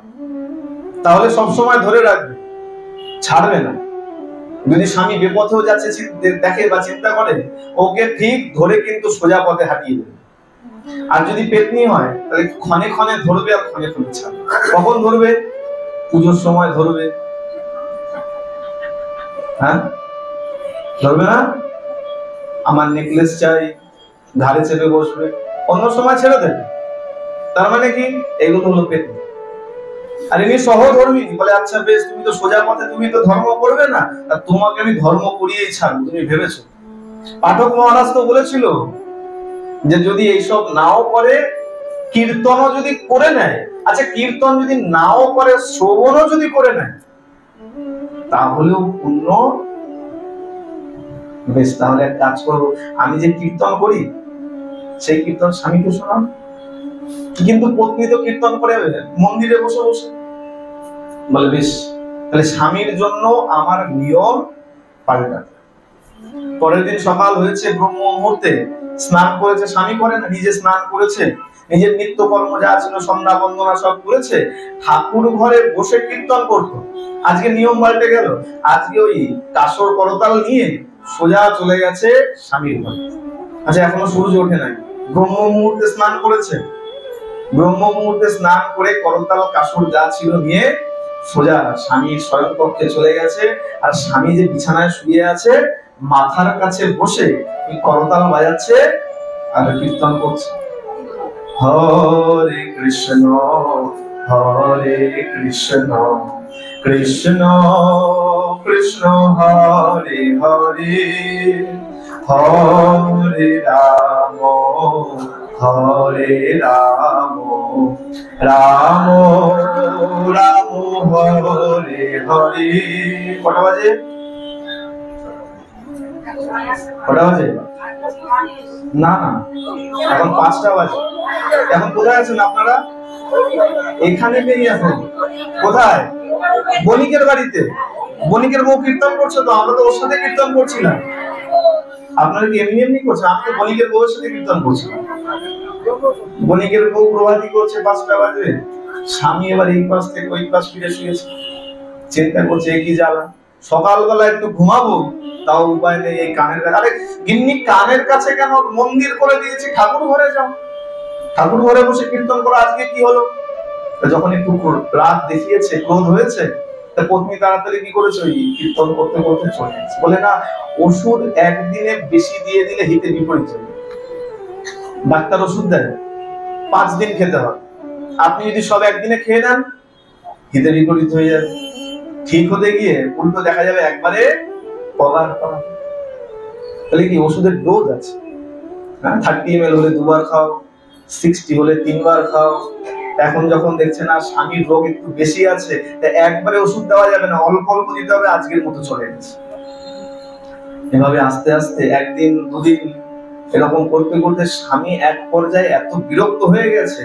তাহলে সবসময় ধরে রাখবে, ছাড়বে না। যদি স্বামী বিপথেও যাচ্ছে দেখে বা চিন্তা করে, ওকে ঠিক ধরে কিন্তু সোজা পথে হাঁটিয়ে দেবে। আর যদি পেতনি হয় তাহলে ক্ষণে ক্ষণে ধরবে আর ক্ষণে ক্ষণে ছাড়বে। কখন ধরবে? পুজোর সময় ধরবে, হ্যাঁ ধরবে না? আমার নেকলেস চাই, ধারে চেপে বসবে, অন্য সময় ছেড়ে দেবে। তার মানে কি? এগুলো হলো পেতনি। আর ইনি সহধর্মিনী। বলে আচ্ছা বেশ, তুমি তো সোজা পথে, তুমি তো ধর্ম করবে না, আর তোমাকে আমি ধর্ম করিয়েই ছাড়বো, তুমি ভেবেছো? পাঠক মহারাজ তো বলেছিল যে যদি এইসব নাও করে, কীর্তনও যদি করে নেয়, আচ্ছা কীর্তন যদি নাও করে, শ্রবণও যদি করে নেয়, তাহলেও পুণ্য। বেশ, তাহলে এক কাজ করবো, আমি যে কীর্তন করি সেই কীর্তন স্বামীকে শোনান। কিন্তু পত্নী তো কীর্তন করে মন্দিরে বসে বসে। বলে বেশ, তাহলে স্বামীর জন্য আমার নিয়ম পাল্টাতে। পরের দিন সকাল হয়েছে, ব্রহ্ম মুহূর্তে স্নান করেছে, স্বামী করে না, নিজে স্নান করেছে, নিজের নিত্যকর্ম যা ছিল সন্ধ্যা বন্দনা সব করেছে, ঠাকুর ঘরে বসে কীর্তন করতো। আজকে নিয়ম পাল্টে গেল, আজকে ওই কাসর করতাল নিয়ে সোজা চলে গেছে স্বামীর ঘরে। আচ্ছা এখনো সূর্য ওঠে নাই, ব্রহ্ম মুহূর্তে স্নান করেছে, ব্রহ্ম মুহূর্তে স্নান করে করতাল কাসর যা ছিল নিয়ে সোজা স্বামীর শয়নকক্ষে চলে গেছে। আর স্বামী যে বিছানায় শুয়ে আছে, মাথার কাছে বসে করতাল বাজাচ্ছে আর কীর্তন করছে, হরে কৃষ্ণ হরে কৃষ্ণ কৃষ্ণ কৃষ্ণ হরে হরে হরে রাম হরে রাম রাম রাম হরে হরে। কটা বাজে? কটা বাজে? না না, এখন 5টা বাজে। এখন কোথায় আছেন আপনারা? এখানে নেই এখন। কোথায়? বণিকের বাড়িতে। বণিকের বউ কীর্তন করছে তো, আমরা তো ওর সাথে কীর্তন করছি না। আপনারা কি এমনি এমনি করছেন? আমি তো বণিকের বউয়ের সাথে কীর্তন করছি। বণিকের বউ প্রভাতী করছে 5টা বাজে, স্বামী এবার এই পাশ থেকে ওই পাশ ফিরে শুয়েছে, চিন্তা করছে কি জ্বালা, সকালবেলা একটু ঘুমাবো তাও উপায় নেই। এই কানের কাছে, আরে গিন্নি কানের কাছে কেন? মন্দির করে দিয়েছি, ঠাকুর ঘরে যাও, ঠাকুর ঘরে বসে কীর্তন করো। আজকে কি হলো? যখন একটু রাত দেখিয়েছে, ক্রোধ হয়েছে, তা পত্নী তাড়াতাড়ি কি করেছে, ওই কীর্তন করতে করতে চলে গেছে। বলে না, ওষুধ একদিনে বেশি দিয়ে দিলে হিতে বিপরীত হবে। ডাক্তার ওষুধ দেয় 5 দিন খেতে হয়, আপনি যদি সব একদিনে খেয়ে নেন হিতে বিপরীত হয়ে যাবে। ঠিক হতে গিয়ে উল্টো দেখা যাবে একবারে পগার করা। তাহলে কি ওষুধের ডোজ আছে? 30 ml হলে 2 বার খাও, 60 হলে 3 বার খাও। এখন যখন দেখছে না স্বামীর রোগ একটু বেশি আছে, একবারে ওষুধ দেওয়া যাবে না, অল্প অল্প দিতে হবে। আজকের মতো চলে গেছে। এভাবে আস্তে আস্তে একদিন দুদিন এরকম করতে করতে স্বামী এক পর্যায়ে এত বিরক্ত হয়ে গেছে,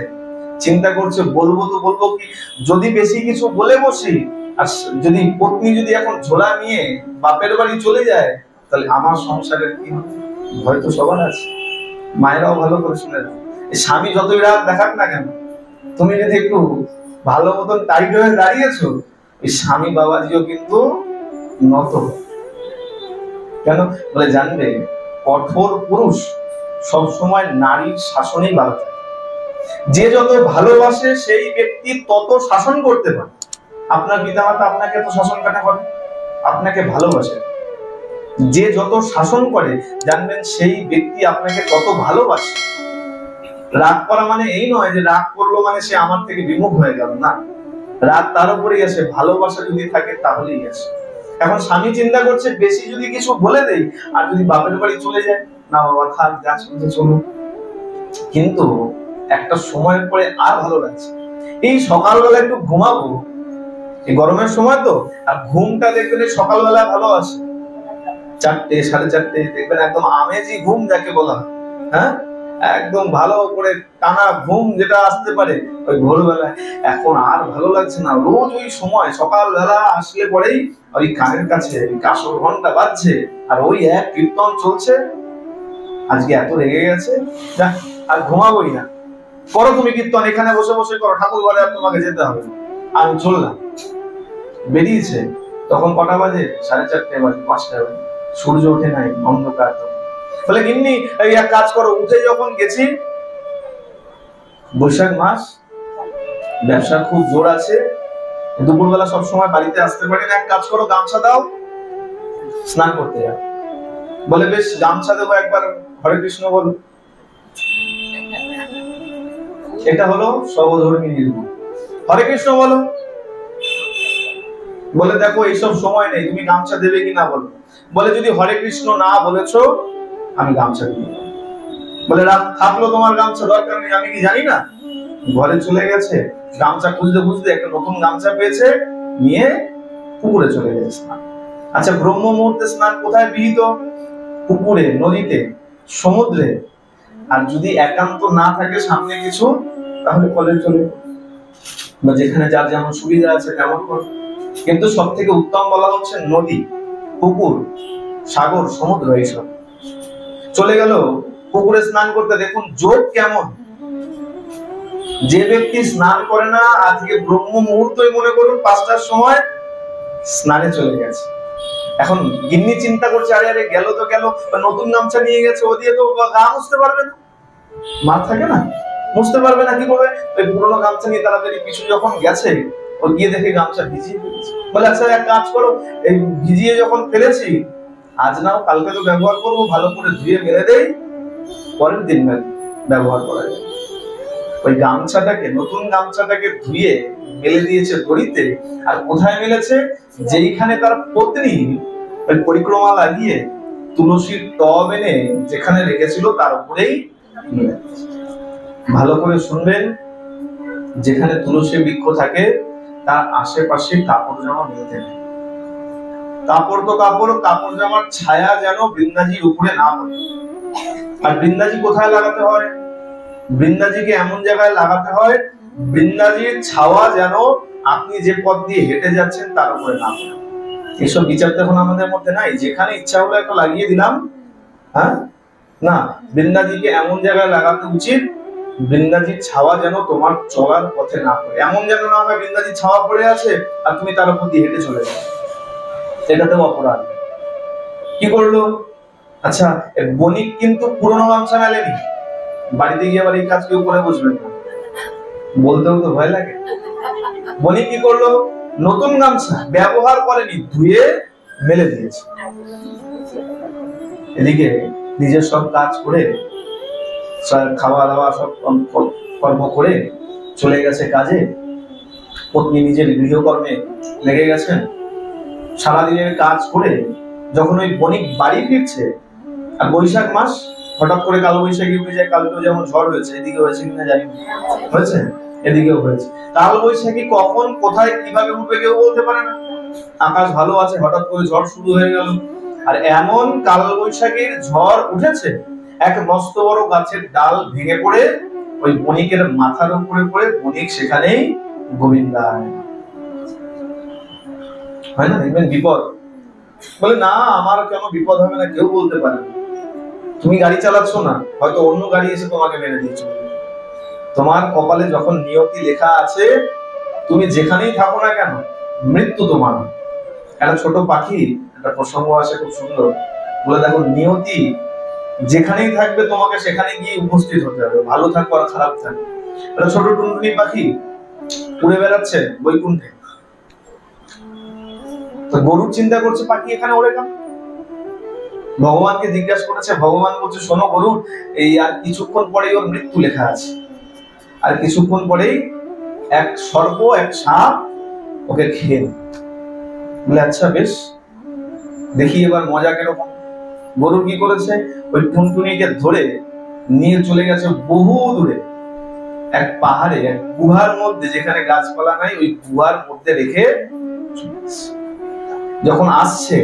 চিন্তা করছে বলবো তো বলবো কি, যদি বেশি কিছু বলে বসি আর যদি পত্নী যদি এখন ঝোলা নিয়ে বাপের বাড়ি চলে যায় তাহলে আমার সংসারের কি হবে? ভয় তো সবার আছে। মায়েরাও ভালো করে শুনে দাও, স্বামী যতই রাগ দেখাক না কেন, তুমি যদি একটু ভালো মতন টাইট হয়ে দাঁড়িয়েছো, এই স্বামী বাবাজিও কিন্তু নত। কেন বলে জানবে, কঠোর পুরুষ সব সময় নারীর শাসনেই ভালো থাকে। যে যত ভালোবাসে সেই ব্যক্তি তত শাসন করতে পারে। আপনার পিতামাতা আপনাকে তো শাসন কেন করে? আপনাকে ভালোবাসে। যে যত শাসন করে জানবেন সেই ব্যক্তি আপনাকে তত ভালোবাসে। রাগ করা মানে এই নয় যে রাগ করলো মানে সে আমার থেকে বিমুখ হয়ে গেল, না, রাগ তার উপরেই আসে, ভালোবাসা যদি থাকে তাহলেই আসে। এখন স্বামী চিন্তা করছে বেশি যদি কিছু বলে দেই আর যদি বাপের বাড়ি চলে যায়, না বাবা থাক, যা শুনতে চলো। কিন্তু একটা সময়ের পরে আর ভালো লাগছে, এই সকালবেলা একটু ঘুমাবো, এই গরমের সময় তো, আর ঘুমটা দেখবেন সকালবেলা ভালো আসে, 4টে 4:30 দেখবেন একদম আমেজি ঘুম যাকে বলা হয়, হ্যাঁ, একদম ভালো করে টানা ঘুম যেটা আসতে পারে ওই ভোরবেলায়। এখন আর ভালো লাগছে না, রোজ ওই সময় সকালবেলা আসলে পরেই ওই কানের কাছে কাঁসর ঘন্টা বাজছে আর ওই এক কীর্তন চলছে, আজকে এত রেগে গেছে, আর ঘুমাবোই না, করো তুমি কীর্তন, এখানে বসে বসে করো, ঠাকুর ঘরে আর তোমাকে যেতে হবে। আমি চললাম, বেরিয়েছে তখন কটা বাজে? 4:30 বাজে, 5টা বাজে, সূর্য ওঠে নাই, অন্ধকার। বলে গিন্নি এই এক কাজ করো, উঠে যখন গেছি, বৈশাখ মাস, ব্যবসা খুব জোর আছে, দুপুরবেলা সব সময় বাড়িতে আসতে পারি না, এক কাজ করো গামছা দাও, স্নান করতে যাও। বলে বেশ, গামছা দেবো, একবার হরে কৃষ্ণ বলো। এটা হলো সর্বধর্মী নির্মম, হরে কৃষ্ণ বলো। বলে দেখো এইসব সময় নেই, তুমি গামছা দেবে কি না বলো। বলে যদি হরে কৃষ্ণ না বলেছো আমি গামছা দিব। বলে রাত থাকলো তোমার গামছা, দরকার নেই, আমি কি জানি না। ঘরে চলে গেছে, গামছা খুঁজতে খুঁজতে একটা নতুন গামছা পেয়েছে, নিয়ে পুকুরে চলে গেছে স্নান। আচ্ছা, ব্রহ্ম মুহূর্তে স্নান কোথায় বিহিত? পুকুরে, নদীতে, সমুদ্রে। আর যদি একান্ত না থাকে সামনে কিছু, তাহলে কলে চলে, বা যেখানে যার যেমন সুবিধা আছে তেমন করে। কিন্তু সব থেকে উত্তম বলা হচ্ছে নদী, পুকুর, সাগর, সমুদ্র, এইসব। চলে গেল পুকুরে স্নান করতে। দেখুন যোগ কেমন, যে ব্যক্তি স্নান করে না, আজকে ব্রহ্ম মুহূর্তই মনে করুন 5টার সময় স্নানে চলে গেছে। এখন গিন্নি চিন্তা করছে, আরে আরে গেল তো গেল, নতুন গামছা নিয়ে গেছে, ও দিয়ে তো গা মুছতে পারবে না, মা থাকে না, মুছতে পারবে না, কি করবে? ওই পুরোনো গামছা নিয়ে তাড়াতাড়ি পিছু যখন গেছে, ও গিয়ে দেখে গামছা ভিজিয়ে ফেলেছে। বলে আচ্ছা এক কাজ করো, এই ভিজিয়ে যখন ফেলেছি আজ নাও, কালকে তো ব্যবহার করবো, ভালো করে ধুয়ে মেলে দেই, পরের দিন ব্যবহার করা যায়। ওই গামছাটাকে, নতুন গামছাটাকে ধুয়ে মেলে দিয়েছে দড়িতে। আর কোথায় মেলেছে? যেইখানে তার পত্নী ওই পরিক্রমা লাগিয়ে তুলসীর টব এনে যেখানে রেখেছিল তার উপরেই মেলে। ভালো করে শুনবেন, যেখানে তুলসী বৃক্ষ থাকে তার আশেপাশে কাপড় জামা মেলতে নেই। কাপড় তো কাপড়, কাপড় জামার ছায়া যেন বৃন্দাজির উপরে না পড়ে। আর বৃন্দাজি কোথায় লাগাতে হয়? বৃন্দাজিকে এমন জায়গায় লাগাতে হয়, বৃন্দাজির ছাওয়া যেন আপনি যে পথ দিয়ে হেঁটে যাচ্ছেন তার উপরে না পড়ে। এসব বিচার তো এখন আমাদের মধ্যে নাই, যেখানে ইচ্ছা হলো একটা লাগিয়ে দিলাম। হ্যাঁ, না, বৃন্দাজিকে এমন জায়গায় লাগাতে উচিত বৃন্দাজির ছাওয়া যেন তোমার চলার পথে না পড়ে। এমন যেন না হয় বৃন্দাজির ছাওয়া পড়ে আছে আর তুমি তার উপর দিয়ে হেঁটে চলে যাও, এটাতেও অপরাধ। কি করলো? আচ্ছা, বণিক কিন্তু পুরোনো গামছা মেলেনি, বাড়িতে গিয়ে আবার এই কাজ কেউ করে বসবেন না, বলতেও তো ভয় লাগে। বণিক কি করলো? নতুন গামছা ব্যবহার করেনি, ধুয়ে মেলে দিয়েছে। এদিকে নিজের সব কাজ করে, খাওয়া দাওয়া সব কর্ম করে চলে গেছে কাজে, পত্নী নিজের গৃহকর্মে লেগে গেছেন। সারাদিনের কাজ করে যখন ওই বণিক বাড়ি ফিরছে, আর বৈশাখ মাস, হঠাৎ করে কালো বৈশাখী উঠে যায়। কালকেও যেমন ঝড় হয়েছে, এদিকে হয়েছে কিনা জানি, হয়েছে, এদিকেও হয়েছে। কাল বৈশাখী কখন কোথায় কিভাবে উঠবে কেউ বলতে পারে না। আকাশ ভালো আছে, হঠাৎ করে ঝড় শুরু হয়ে গেল, আর এমন কাল বৈশাখীর ঝড় উঠেছে, এক মস্ত বড় গাছের ডাল ভেঙে পড়ে ওই বণিকের মাথার উপরে পড়ে বণিক সেখানেই গোবিন্দায়। হয় না, দেখবেন বিপদ, বলে না আমার কেন বিপদ হবে না, কেউ বলতে পারে না। তুমি গাড়ি চালাচ্ছ না, হয়তো অন্য গাড়ি এসে তোমাকে মেরে দিয়েছে। তোমার কপালে যখন নিয়তি লেখা আছে, তুমি যেখানেই থাকো না কেন মৃত্যু তোমার। একটা ছোট পাখি একটা প্রসঙ্গ আসে খুব সুন্দর, বলে দেখো নিয়তি যেখানেই থাকবে তোমাকে সেখানে গিয়ে উপস্থিত হতে হবে, ভালো থাকো আর খারাপ থাকো। একটা ছোট টুনটুনি পাখি উড়ে বেড়াচ্ছে বৈকুণ্ঠে, তো গরুর চিন্তা করছে পাখি এখানে ওড়ে কেন। ভগবানকে জিজ্ঞাসা করেছে, ভগবান বলছে শোনো গরু, এই আর কিছুক্ষণ পরেই ওর মৃত্যু লেখা আছে, আর কিছুক্ষণ পরেই এক সর্প এক সাপ ওকে খেয়ে নেবে। বলে আচ্ছা বেশ, দেখি এবার মজা কিরকম। গরু কি করেছে, ওই টুনটুনিকে ধরে নিয়ে চলে গেছে বহু দূরে এক পাহাড়ে, এক গুহার মধ্যে, যেখানে গাছপালা নাই, ওই গুহার মধ্যে রেখে যখন আসছে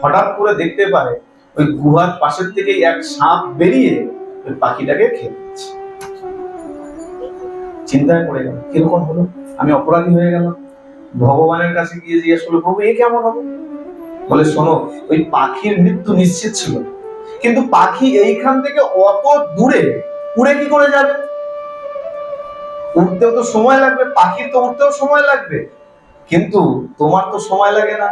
হঠাৎ করে দেখতে পায় ওই গুহার পাশের থেকে এক সাপ বেরিয়ে ওই পাখিটাকে খেয়ে দিচ্ছে। চিন্তায় পড়ে গেল, কিরকম হলো, আমি অপরাধী হয়ে গেলাম। ভগবানের কাছে গিয়ে জিজ্ঞেস করলো, প্রভু এ কেমন হলো? বলে শোনো, ওই পাখির মৃত্যু নিশ্চিত ছিল, কিন্তু পাখি এইখান থেকে অত দূরে উড়ে কি করে যাবে? উঠতেও তো সময় লাগবে, পাখির তো উঠতেও সময় লাগবে, কিন্তু তোমার তো সময় লাগে না,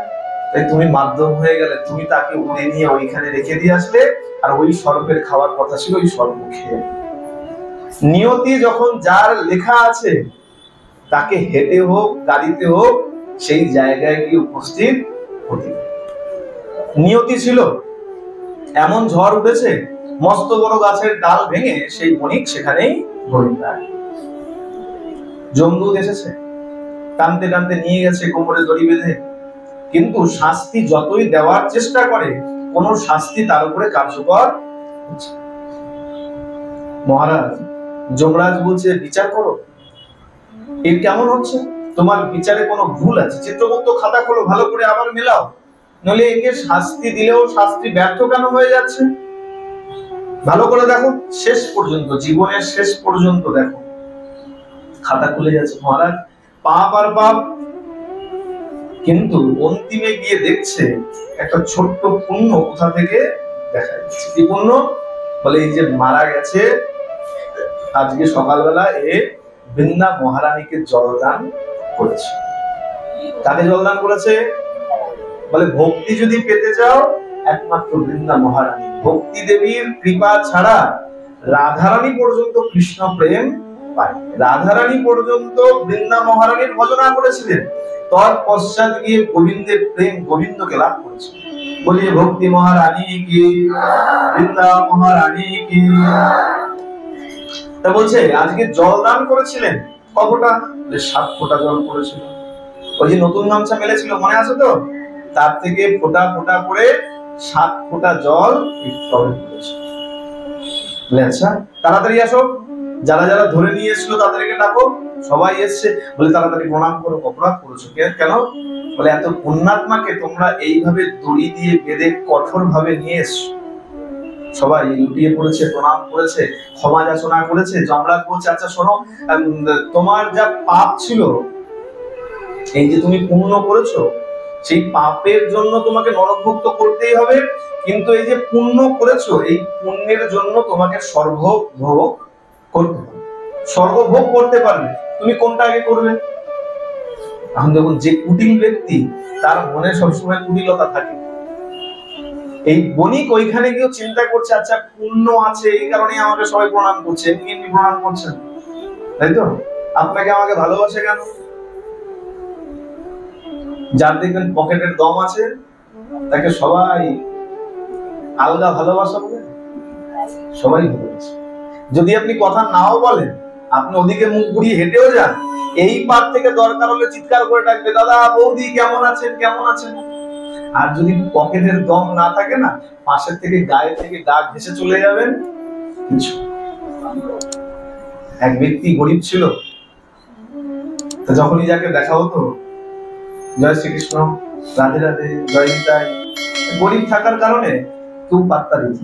তাই তুমি মাধ্যম হয়ে গেলে, তুমি তাকে উড়ে নিয়ে ওইখানে রেখে দিয়ে আসলে, আর ওই সর্পের খাওয়ার কথা ছিল, ওই সর্প খেয়ে। নিয়তি যখন যার লেখা আছে, তাকে হেঁটে হোক গাড়িতে হোক সেই জায়গায় গিয়ে উপস্থিত হতে। নিয়তি ছিল এমন ঝড় উঠেছে, মস্ত বড় গাছের ডাল ভেঙে সেই বণিক সেখানেই গোবিন্দায়। যমদূত এসেছে, টানতে টানতে নিয়ে গেছে কোমরে দড়ি বেঁধে, কিন্তু শাস্তি যতই দেওয়ার চেষ্টা করে, কোন শাস্তি তার উপরে কার্যকর হচ্ছে। মহারাজ যমরাজ বলছে বিচার করো, এর কেমন হচ্ছে, তোমার বিচারে কোনো ভুল আছে, চিত্রগুপ্ত খাতা খোলো, ভালো করে আবার মেলাও, নইলে একে শাস্তি দিলেও শাস্তি ব্যর্থ কেন হয়ে যাচ্ছে, ভালো করে দেখো, শেষ পর্যন্ত, জীবনের শেষ পর্যন্ত দেখো। খাতা খুলে যাচ্ছে, মহারাজ পাপ আর পাপ, কিন্তু অন্তিমে গিয়ে দেখছে একটা ছোট্ট পুণ্য কোথা থেকে দেখা যাচ্ছে। কি পুণ্য? বলে এই যে মারা গেছে, আজকে সকালবেলা এ বৃন্দা মহারানীকে জলদান করেছে। তাকে জলদান করেছে, বলে ভক্তি যদি পেতে যাও একমাত্র বৃন্দা মহারানী, ভক্তি দেবীর কৃপা ছাড়া রাধারানী পর্যন্ত কৃষ্ণ প্রেম পায়। রাধারানী পর্যন্ত বৃন্দা মহারানীর ভজনা করেছিলেন, তৎপশ্চাৎ গিয়ে গোবিন্দের প্রেম গোবিন্দকে লাভ করেছে। বলিয়ে ভক্তি মহারানী কি, বৃন্দা মহারানী কি। তা বলছে আজকে জলদান করেছিলেন কতটা? 7 ফোঁটা জল করেছিল। ওই যে নতুন গামছা মেলেছিল মনে আছে তো, তার থেকে ফোঁটা ফোঁটা করে 7 ফোঁটা জল প্রবেশ করেছে। আচ্ছা তাড়াতাড়ি আসো, যারা যারা ধরে নিয়ে এসেছিল তাদেরকে ডাকো। সবাই এসছে, বলে তাড়াতাড়ি প্রণাম করো, অপরাধ করেছো কেন? বলে এত পুণ্যাত্মাকে তোমরা এইভাবে দড়ি দিয়ে বেঁধে কঠোর ভাবে নিয়ে এসছো। সবাই লুটিয়ে পড়েছে, প্রণাম করেছে, ক্ষমা যাচনা করেছে। যমরাজ বলছে আচ্ছা শোনো, তোমার যা পাপ ছিল, এই যে তুমি পুণ্য করেছো, সেই পাপের জন্য তোমাকে নরকভুক্ত করতেই হবে, কিন্তু এই যে পুণ্য করেছো, এই পুণ্যের জন্য তোমাকে স্বর্গভোগ করতে হবে। স্বর্গভোগ করতে পারবে, তুমি কোনটা আগে করবে? এখন দেখুন, যে কুটিল ব্যক্তি তার মনে সবসময় কুটিলতা থাকে। এই বণিক ওইখানে গিয়ে চিন্তা করছে আচ্ছা পুণ্য আছে, এই কারণে আমাকে সবাই প্রণাম করছে, এমনি প্রণাম করছেন, তাই তো? আপনাকে আমাকে ভালোবাসে কেন? যার দেখবেন পকেটের দম আছে, তাকে সবাই আলগা ভালোবাসা বলে, সবাই ভালোবাসে। যদি আপনি কথা নাও বলেন, আপনি ওদিকে মুখ ঘুরিয়ে হেঁটেও যান, এই পার থেকে দরকার হলে চিৎকার করে ডাকবে, দাদা বৌদি কেমন আছেন, কেমন আছেন। আর যদি পকেটের দম না থাকে না, পাশের থেকে গায়ে থেকে ডাক ভেসে চলে যাবেন। এক ব্যক্তি গরিব ছিল, যখনই যাকে দেখা হতো, জয় শ্রীকৃষ্ণ, রাধে রাধে, জয় নিতাই, গরিব থাকার কারণে কেউ পাত্তা দিত,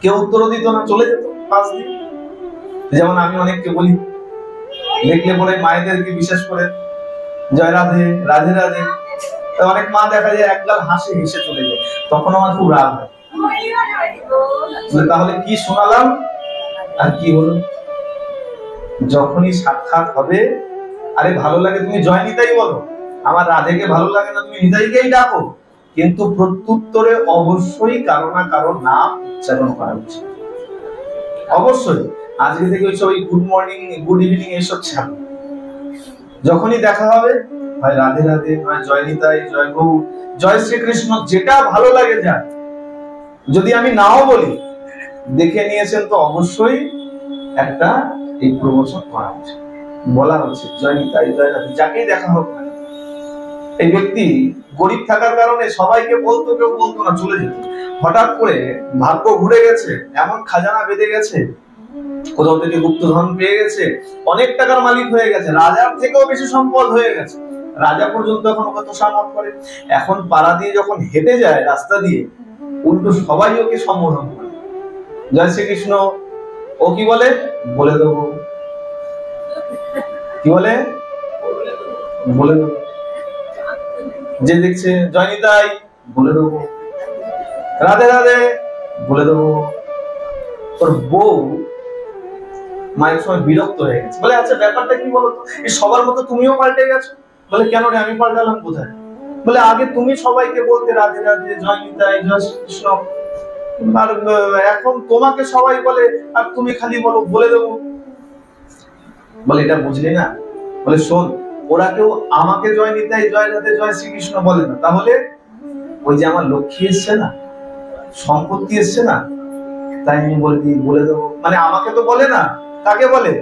কেউ উত্তরও দিত না, চলে যেত পাঁচ দিন। যেমন আমি অনেককে বলি, দেখলে পরে মায়েদেরকে বিশেষ করে জয় রাধে রাধে রাধে, অনেক মা দেখা যায় একগাল হাসি হেসে চলে যায়, তখন আমার খুব রাগ হয়। তাহলে কি শোনালাম আর কি হলো? যখনই সাক্ষাৎ হবে, আরে ভালো লাগে তুমি জয় নিতাই বলো, আমার রাধেকে ভালো লাগে না তুমি নিতাইকেই ডাকো, কিন্তু প্রত্যুত্তরে অবশ্যই কারো না কারো নাম উচ্চারণ করা উচিত, অবশ্যই। আজকে থেকে ওই গুড মর্নিং গুড ইভিনিং এসব ছাড়ো। যখনই দেখা হবে হয় রাধে রাধে, হয় জয় নিতাই, জয় গৌর, জয় শ্রীকৃষ্ণ, যেটা ভালো লাগে যায়। যদি আমি নাও বলি, দেখে নিয়েছেন তো অবশ্যই একটা এই প্রমোশন করা উচিত, বলা উচিত জয় নিতাই জয় রাধে, যাকেই দেখা হোক না। এই ব্যক্তি গরিব থাকার কারণে সবাইকে বলতো, কেউ বলতো না, চলে যেত। হঠাৎ করে ভাগ্য ঘুরে গেছে, এমন খাজানা বেঁধে গেছে, কোথাও থেকে গুপ্তধন পেয়ে গেছে, অনেক টাকার মালিক হয়ে গেছে, রাজার থেকেও বেশি সম্পদ হয়ে গেছে, রাজা পর্যন্ত এখন ওকে তোষামত করে। এখন পাড়া দিয়ে যখন হেঁটে যায় রাস্তা দিয়ে, উল্টো সবাই ওকে সম্বোধন করে জয় শ্রীকৃষ্ণ। ও কি বলে? বলে দেবো। কি বলে? বলে দেবো। যে দেখছে জয় নিতাই, বলে দেবো। রাধে রাধে, বলে দেবো। তোর বউ মায়ের সময় বিরক্ত হয়ে গেছে, বলে আচ্ছা ব্যাপারটা কি বলতো, এই সবার মতো তুমিও পাল্টে গেছো। বলে কেন রে, আমি পাল্টালাম কোথায়? বলে আগে তুমি সবাইকে বলতে রাধে রাধে জয় নিতাই জয় শ্রীকৃষ্ণ, আর এখন তোমাকে সবাই বলে আর তুমি খালি বলো বলে দেবো। বলে এটা বুঝলি না? বলে শোন, ওরা কেউ আমাকে জয় নিতাই জয় রাধে জয় শ্রীকৃষ্ণ বলে না, তাহলে ওই যে আমার লক্ষ্মী এসছে না, সম্পত্তি এসছে না, তাই আমি বলে দিই বলে দেবো। মানে আমাকে তো বলে না, কাকে বলে?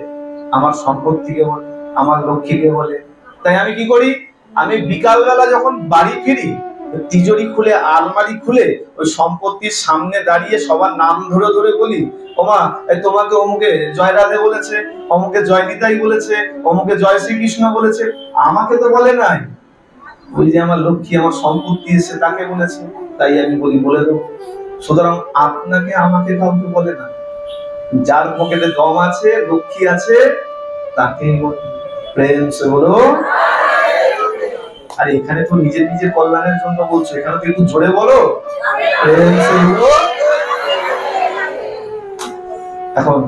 আমার সম্পত্তিকে বলে, আমার লক্ষ্মীকে বলে। তাই আমি কি করি, আমি বিকালবেলা যখন বাড়ি ফিরি, তিজোরি খুলে আলমারি খুলে ওই সম্পত্তির সামনে দাঁড়িয়ে সবার নাম ধরে ধরে বলি, ওমা তোমাকে অমুকে জয় রাধে বলেছে, অমুকে জয় নিতাই বলেছে, অমুকে জয় শ্রীকৃষ্ণ বলেছে, আমাকে তো বলে নাই। ওই যে আমার লক্ষ্মী আমার সম্পত্তি এসে তাকে বলেছে, তাই আমি বলি বলে দেবো। সুতরাং আপনাকে আমাকে কাউকে বলে না, যার পকেটে দম আছে লক্ষ্মী আছে তাকে প্রেম সে বলো। আর এখানে তো নিজের নিজের কল্যাণের জন্য বলছো, এখানে তো একটু জোরে বলো প্রেম সে বলো। এখন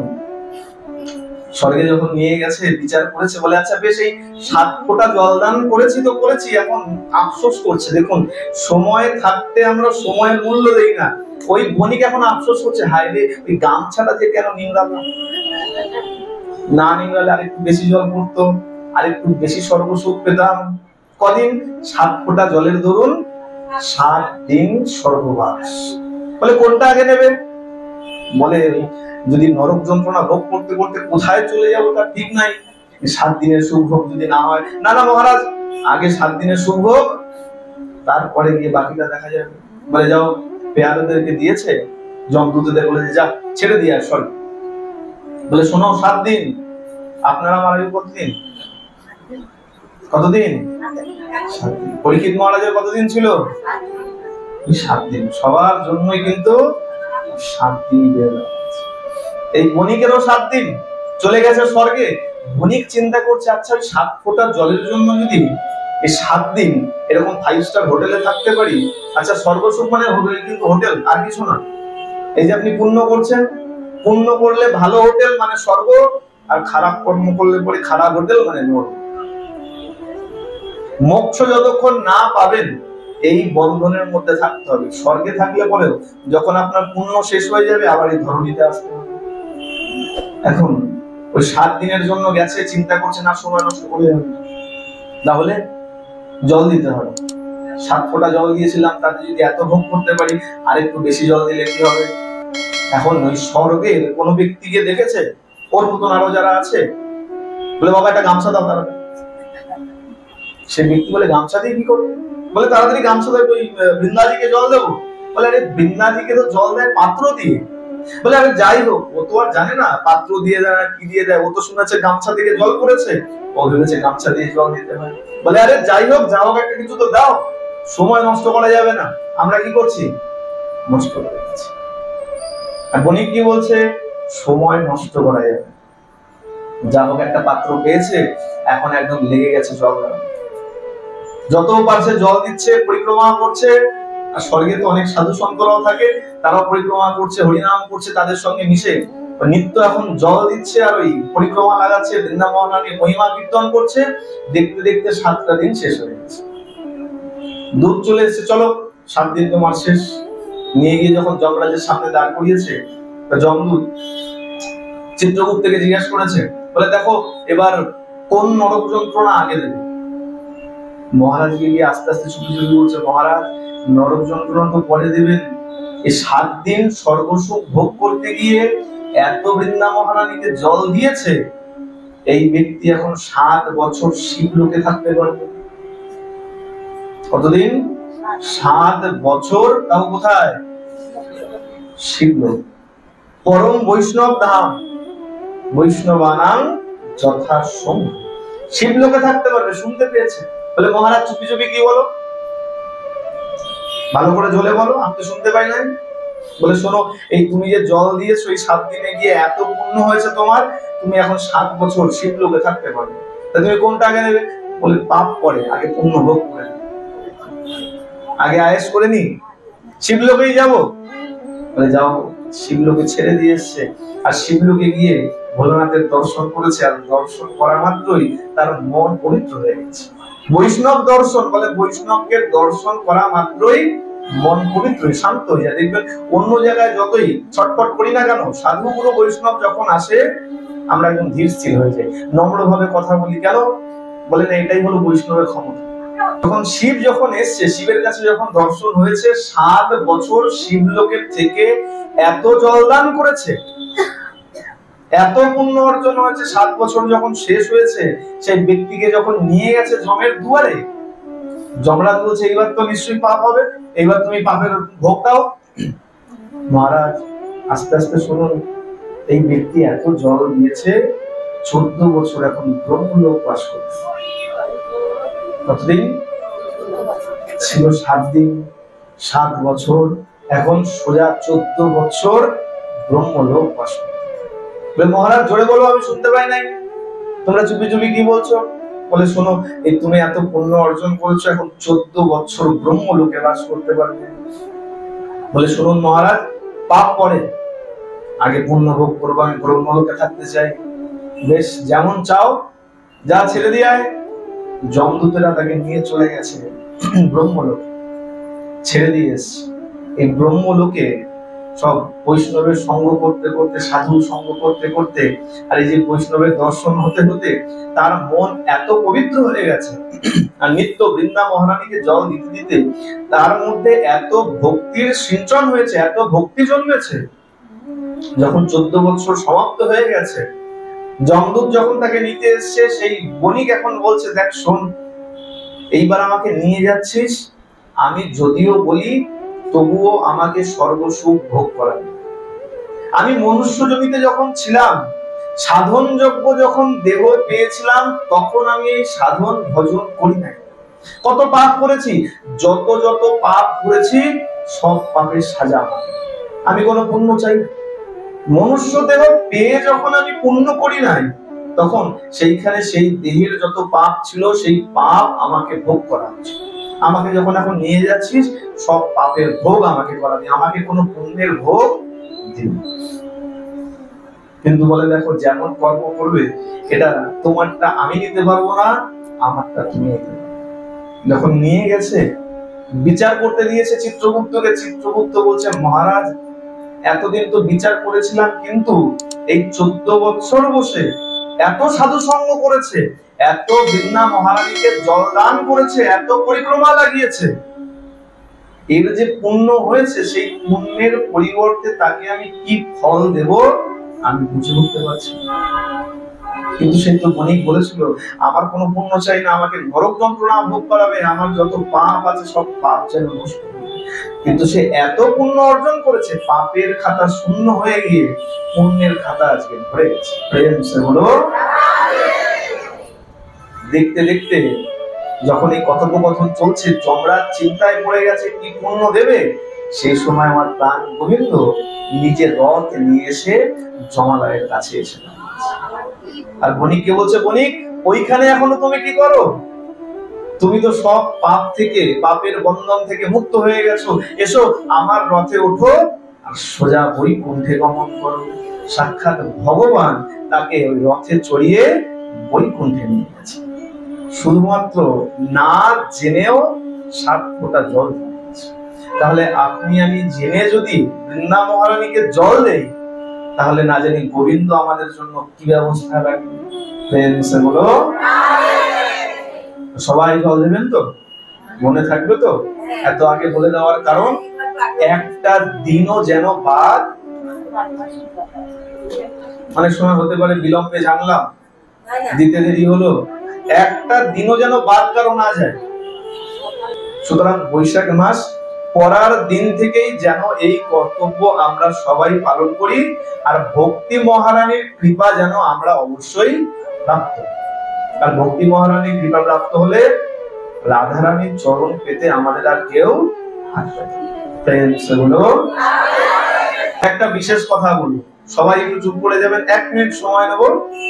স্বর্গে যখন নিয়ে গেছে বিচার করেছে, বলে আচ্ছা বেশ এই 7 ফোঁটা জলদান করেছি তো করেছি, এখন আফসোস করছে। দেখুন সময় থাকতে আমরা সময়ের মূল্য দেই না। ওই বণিক এখন আফসোস করছে, হায় রে ওই গামছাটা যে কেন নিংড়ালাম, না নিংড়ালে আরেকটু বেশি জল পড়তো, আরেকটু বেশি স্বর্গসুখ পেতাম। কদিন? 7 ফোঁটা জলের দরুন 7 দিন স্বর্গবাস। বলে কোনটা আগে নেবে? বলে যদি নরক যন্ত্রণা ভোগ করতে করতে কোথায় চলে যাবো তার ঠিক নাই, 7 দিনের সুখ ভোগ যদি না হয়, না না মহারাজ আগে 7 দিনের সুখ ভোগ, তারপরে গিয়ে বাকিটা দেখা যাবে। বলে যাও, পেয়াদাদেরকে দিয়েছে, যমদূতদের বলে যা ছেড়ে দিয়ে আস। বলে শোনো 7 দিন, আপনারা মারা যাবে কতদিন? কতদিন? 7 দিন। পরীক্ষিত মহারাজের কতদিন ছিল? 7 দিন। সবার জন্যই কিন্তু 7 দিন বের হয়েছে। এই বণিকেরও 7 দিন চলে গেছে স্বর্গে। বণিক চিন্তা করছে, আচ্ছা ওই 7 ফোঁটা জলের জন্য যদি এই 7 দিন এরকম 5 স্টার হোটেলে থাকতে পারি, আচ্ছা স্বর্গসুখ মানে কিন্তু হোটেল আর কিছু না। এই যে আপনি পুণ্য করছেন, পুণ্য করলে ভালো হোটেল মানে স্বর্গ, আর খারাপ কর্ম করলে পরে খারাপ হোটেল মানে নরক। মোক্ষ যতক্ষণ না পাবেন এই বন্ধনের মধ্যে থাকতে হবে। স্বর্গে থাকলে পরেও যখন আপনার পুণ্য শেষ হয়ে যাবে আবার এই ধরনীতে আসতে হবে। এখন ওই 7 দিনের জন্য গেছে, চিন্তা করছে না সময় নষ্ট করে যাবে, তাহলে জল দিতে হবে। 7 ফোঁটা জল দিয়েছিলাম, তাতে যদি এত ভোগ করতে পারি আর একটু বেশি জল দিলে কি হবে? এখন ওই স্বর্গের কোন ব্যক্তিকে দেখেছে, ওর মতন আরো যারা আছে, বলে বাবা একটা গামছা দাও তারা। সে ব্যক্তি বলে গামছা দিয়ে কি করবে? বলে তাড়াতাড়ি গামছা দেয়, ওই বৃন্দাজিকে জল দেবো। বলে আরে বৃন্দাজিকে তো জল দেয় পাত্র দিয়ে। বলে আরে যাই হোক, ও তো আর জানে না পাত্র দিয়ে দেয় না কি দিয়ে দেয়, ও তো শুনেছে গামছা থেকে জল পড়েছে, ও ভেবেছে গামছা দিয়ে জল দিতে হয়। বলে আরে যাই হোক, যা হোক একটা কিছু তো দাও। সময় নষ্ট করা যাবে না। আমরা কি করছি? নষ্ট করে দিচ্ছি। আর বণিক কি বলছে? সময় নষ্ট করা যাবে। যা হোক একটা পাত্র পেয়েছে, এখন একদম লেগে গেছে জল, যত পারছে জল দিচ্ছে, পরিক্রমা করছে। আর স্বর্গে তো অনেক সাধু সন্তরাও থাকে, তারাও পরিক্রমা করছে, হরিনাম করছে, তাদের সঙ্গে মিশে নিত্য এখন জল দিচ্ছে আর ওই পরিক্রমা লাগাচ্ছে, বৃন্দাবন মহিমা কীর্তন করছে। দেখতে দেখতে 7টা দিন শেষ হয়ে গেছে। দূত চলে এসেছে, চলো 7 দিন তোমার শেষ। নিয়ে গিয়ে যখন যমরাজের সামনে দাঁড় করিয়েছে, যমদূত চিত্রগুপ্তকে জিজ্ঞাসা করেছে, বলে দেখো এবার কোন নরক যন্ত্রণা আগে দেবে। মহারাজ গিয়ে আস্তে আস্তে চুপি চুপি বলছে, মহারাজ নরক যন্ত্রণা তো পরে দেবেন, এই 7 দিন স্বর্গসুখ ভোগ করতে গিয়ে এত বৃন্দা মহারানীকে জল দিয়েছে, এই ব্যক্তি এখন 7 বছর শিবলোকে থাকতে পারবে। কতদিন? 7 বছর। তাও কোথায়? শিবলোক, পরম বৈষ্ণব ধাম, বৈষ্ণবানাং যথাসম্ভব শিবলোকে থাকতে পারবে। শুনতে পেয়েছে? বলে মহারাজ চুপি চুপি কি বলো, ভালো করে জ্বলে বলো, আমি তো শুনতে পাই নাই। বলে শোনো, এই তুমি যে জল দিয়েছো, এই 7 দিনে গিয়ে এত পুণ্য হয়েছে তোমার, তুমি এখন 7 বছর শিবলোকে থাকতে পারবে। তা তুমি কোনটা আগে নেবে? বলে পাপ করে, আগে পুণ্য ভোগ করে, আগে আয়েশ করে নি, শিবলোকেই যাবো। বলে যাও। শিবলোকে ছেড়ে দিয়ে এসছে, আর শিবলোকে গিয়ে ভোলানাথের দর্শন করেছে, আর দর্শন করা মাত্রই তার মন পবিত্র হয়ে গেছে। বৈষ্ণব দর্শন, বলে বৈষ্ণবকে দর্শন করা মাত্রই মন পবিত্র, শান্ত হয়ে যায়। দেখবেন অন্য জায়গায় যতই ছটফট করি না কেন, সাধুগুরু বৈষ্ণব যখন আসে আমরা একদম ধীর স্থির হয়ে যাই, নম্র ভাবে কথা বলি। কেন? বলেন এটাই হলো বৈষ্ণবের ক্ষমতা। তখন শিব যখন এসছে, শিবের কাছে যখন দর্শন হয়েছে, 7 বছর শিবলোকের থেকে এত জলদান করেছে, এত পুণ্য অর্জন হয়েছে। 7 বছর যখন শেষ হয়েছে, সেই ব্যক্তিকে যখন নিয়ে গেছে যমের দুয়ারে, যমরাজ বলছে এইবার তো নিশ্চয়ই পাপ হবে, এইবার তুমি পাপের ভোগ দাও। মহারাজ আস্তে আস্তে শুনুন, এই ব্যক্তি এত জল দিয়েছে, 14 বছর এখন ব্রহ্মলোক বাস করছে। কতদিন ছিল? 7 দিন, 7 বছর, এখন সোজা 14 বছর ব্রহ্মলোক বাস করছে। মহারাজ জোরে বলো, আমি শুনতে পাই নাই, তোমরা চুপি চুপি কি বলছো? বলে শোনো, এই তুমি এত পুণ্য অর্জন করেছো, এখন 14 বছর ব্রহ্মলোকে বাস করতে পারবে। বলে শুনুন মহারাজ, পাপ পরে, আগে পুণ্য ভোগ করবো, আমি ব্রহ্মলোকে থাকতে চাই। বেশ, যেমন চাও, যা ছেড়ে দিয়ে আয়। যমদূতেরা তাকে নিয়ে চলে গেছে ব্রহ্মলোকে, ছেড়ে দিয়ে এসছে। এই ব্রহ্মলোকে সব বৈষ্ণবের সঙ্গ করতে করতে, সাধু সঙ্গ করতে করতে, আর এই যে বৈষ্ণবের দর্শন হতে হতে তার মন এত পবিত্র হয়ে গেছে, আর নিত্য বৃন্দা মহারানীকে জল দিতে দিতে তার মধ্যে এত ভক্তির সিঞ্চন হয়েছে, এত ভক্তি জন্মেছে। যখন 14 বছর সমাপ্ত হয়ে গেছে, যমদূত যখন তাকে নিতে এসছে, সেই বণিক এখন বলছে, দেখ শোন, এইবার আমাকে নিয়ে যাচ্ছিস, আমি যদিও বলি তবুও আমাকে সর্বসুখ ভোগ করাবে। আমি মনুষ্য জমিতে যখন ছিলাম, সাধন যজ্ঞ যখন দেহ পেয়েছিলাম, তখন আমি এই সাধন ভজন করি নাই। কত পাপ করেছি, যত যত পাপ করেছি সব পাপের সাজা আমাকে, আমি কোনো পুণ্য চাই না। মনুষ্য দেহ পেয়ে যখন আমি পুণ্য করি নাই, তখন সেইখানে সেই দেহের যত পাপ ছিল, সেই পাপ আমাকে ভোগ করা হচ্ছে। আমাকে যখন এখন নিয়ে যাচ্ছিস, সব পাপের ভোগ আমাকে করাবি, আমাকে কোনো পুণ্যের ভোগ দিবি। কিন্তু বলে দেখো, যেমন কর্ম করবে, এটা তোমারটা আমি নিতে পারবো না, আমারটা তুমি নিতে পারবে। যখন নিয়ে গেছে, বিচার করতে দিয়েছে চিত্রগুপ্তকে। চিত্রগুপ্ত বলছে, মহারাজ এতদিন তো বিচার করেছিলাম, কিন্তু এই 14 বছর বসে এত সাধু সঙ্গ করেছে, এত বৃন্দা মহারানীকে জলদান করেছে, এত পরিক্রমা লাগিয়েছে, এর যে পুণ্য হয়েছে, সেই পুণ্যের পরিবর্তে তাকে আমি কি ফল দেব আমি বুঝে উঠতে পারছি না। কিন্তু সেই তো বণিক বলেছিল, আমার কোনো পুণ্য চাই না, আমাকে নরক যন্ত্রণা ভোগ করাবে, আমার যত পাপ আছে সব পাপ যেন নষ্ট হবে। কিন্তু সে এত পুণ্য অর্জন করেছে, পাপের খাতা শূন্য হয়ে গিয়ে পুণ্যের খাতা আজকে ভরে গেছে। প্রেম সে বলো। দেখতে দেখতে যখন এই কথোপকথন চলছে, যমরাজ চিন্তায় পড়ে গেছে কি পুণ্য দেবে, সেই সময় আমার প্রাণ গোবিন্দ নিজের রথ নিয়ে এসে যমালয়ের কাছে এসে আর বণিককে বলছে, বণিক ওইখানে এখনো তুমি কি করো? তুমি তো সব পাপ থেকে, পাপের বন্ধন থেকে মুক্ত হয়ে গেছো, এসো আমার রথে ওঠো আর সোজা বৈকুণ্ঠে গমন করো। সাক্ষাৎ ভগবান তাকে ওই রথে চড়িয়ে বৈকুণ্ঠে নিয়ে গেছে, শুধুমাত্র না জেনেও 7 ফোঁটা জল দিয়েছে। তাহলে আপনি আমি জেনে যদি বৃন্দা মহারানীকে জল দেই, তাহলে না জানি গোবিন্দ আমাদের জন্য কি ব্যবস্থা রাখবে। বলো সবাই জল দেবেন তো? মনে থাকবে তো? এত আগে বলে দেওয়ার কারণ, একটা দিনও যেন বাদ, অনেক সময় হতে পারে বিলম্বে জানলাম, দিতে দেরি হলো, একটা দিনও যেন বাদ কারো না যায়। সুতরাং বৈশাখ মাস পড়ার দিন থেকেই যেন এই কর্তব্য আমরা সবাই পালন করি, আর ভক্তি মহারানীর কৃপা যেন আমরা অবশ্যই প্রাপ্ত। আর ভক্তি মহারানীর কৃপা প্রাপ্ত হলে রাধারানীর চরণ পেতে আমাদের আর কেউ একটা বিশেষ কথা বলি, সবাই একটু চুপ করে যাবেন, 1 মিনিট সময় নেব,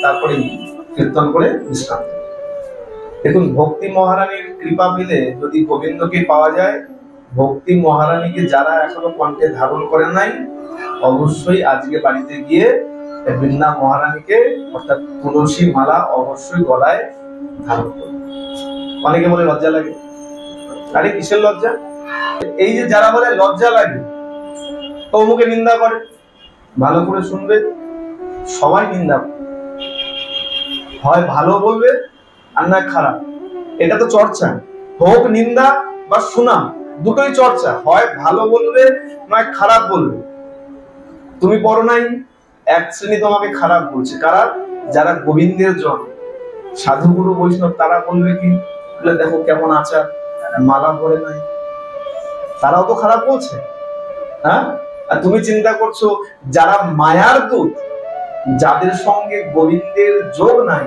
তারপরে কীর্তন করে বিশ্রাম। দেখুন, ভক্তি মহারানীর কৃপা পেলে যদি গোবিন্দকে পাওয়া যায়, ভক্তি মহারানীকে যারা এখনো কণ্ঠে ধারণ করেন নাই, অবশ্যই আজকে বাড়িতে গিয়ে বৃন্দা মহারানীকে অর্থাৎ তুলসী মালা অবশ্যই গলায় ধারণ করবে। অনেকে বলে লজ্জা লাগে, আরে কিসের লজ্জা? এই যে যারা বলে লজ্জা লাগে, তো মুখে নিন্দা করে, ভালো করে শুনবে, সবাই নিন্দা হয় ভালো বলবে আর না খারাপ। এটা তো চর্চা, হোক নিন্দা বা সুনাম, দুটোই চর্চা, হয় ভালো বলবে নয় খারাপ বলবে। তুমি পড়ো নাই, এক শ্রেণী তোমাকে খারাপ বলছে, কারা? যারা গোবিন্দের জন, সাধুগুরু বৈষ্ণব, তারা বলবে কি, দেখো কেমন আচার, মালা পরে নাই, তারাও তো খারাপ বলছে। হ্যাঁ, আর তুমি চিন্তা করছো যারা মায়ার দূত, যাদের সঙ্গে গোবিন্দের যোগ নাই,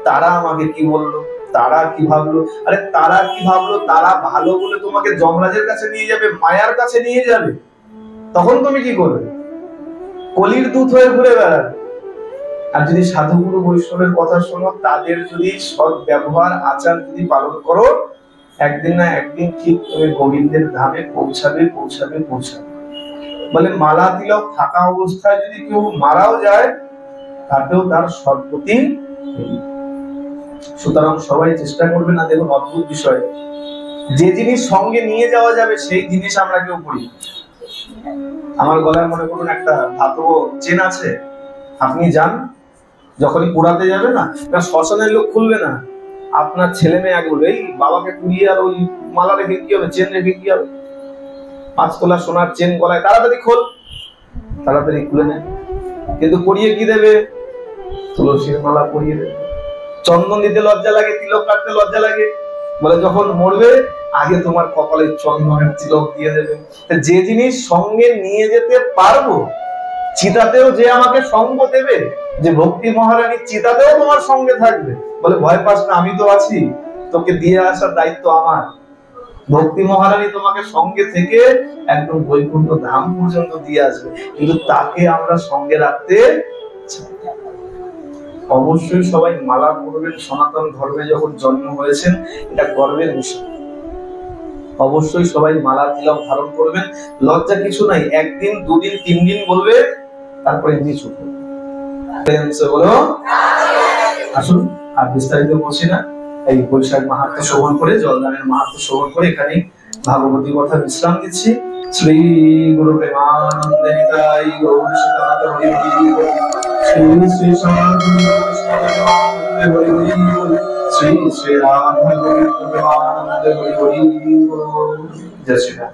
তারা আমাকে কি বললো, তারা কি ভাবলো? আরে তারা কি ভাবলো, তারা ভালো বলে তোমাকে যমরাজের কাছে নিয়ে যাবে, মায়ার কাছে নিয়ে যাবে, তখন তুমি কি করবে? কলির দূত হয়ে ঘুরে বেড়াবে। আর যদি সাধুগুরু বৈষ্ণবের কথা শোনো, তাদের যদি সৎ ব্যবহার আচার যদি পালন করো, একদিন না একদিন ঠিক তুমি গোবিন্দের ধামে পৌঁছাবে। বলে মালা তিলক থাকা অবস্থায় যদি কেউ মারাও যায়, তাতেও তার সদ্গতি। সুতরাং সবাই চেষ্টা করবে না। দেখুন, অদ্ভুত বিষয়, যে জিনিস সঙ্গে নিয়ে যাওয়া যাবে সেই জিনিস আমরা কেউ করি। আমার গলায় মনে করুন একটা ধাতব চেন আছে, আপনি যান, যখনই পুরাতে যাবে না, শ্মশানের লোক খুলবে না, আপনার ছেলে মেয়ে আগে বলবে, এই বাবাকে পুড়িয়ে আর ওই মালা রেখে কি হবে, চেন রেখে কি হবে, 5 তোলা সোনার চেন গলায়, তাড়াতাড়ি খোল, তাড়াতাড়ি খুলে নেয়। কিন্তু পরিয়ে কি দেবে? তুলসীর মালা পরিয়ে দেবে। চন্দন দিতে লজ্জা লাগে, তিলক কাটতে লজ্জা লাগে, বলে যখন মরবে আগে তোমার কপালে চন্দনের তিলক দিয়ে দেবে। যে জিনিস সঙ্গে নিয়ে যেতে পারবো, চিতাতেও যে আমাকে সঙ্গ দেবে, যে ভক্তি মহারানী চিতাতেও তোমার সঙ্গে থাকবে, বলে ভয় পাস না, আমি তো আছি, তোকে দিয়ে আসার দায়িত্ব আমার। ভক্তি মহারানী তোমাকে সঙ্গে থেকে একদম বৈকুণ্ঠ ধাম পর্যন্ত দিয়ে আসবে, কিন্তু তাকে আমরা সঙ্গে রাখতে অবশ্যই সবাই মালা পরবেন। সনাতন ধর্মে যখন জন্ম হয়েছেন, এটা গর্বের বিষয়। অবশ্যই সবাই মালা তিলক ধারণ করবেন, লজ্জা কিছু নাই। 1 দিন 2 দিন 3 দিন বলবে, তারপরে এমনি চুপ বলো। আসুন আর বিস্তারিত বলছি না, এই বৈশাখ মাহাত্ম্য শ্রবণ করে, জলদানের মাহাত্ম্য শ্রবণ করে এখানেই ভাগবতী কথা বিশ্রাম দিচ্ছি। শ্রী গুরু প্রেমানন্দে নিতাই গৌর সীতানাথ হরি হরি, শ্রী শ্রী সনাতন প্রেমানন্দে হরি হরি, শ্রী শ্রী রাধা গোবিন্দ প্রেমানন্দে হরি হরি। জয় শ্রী রাম।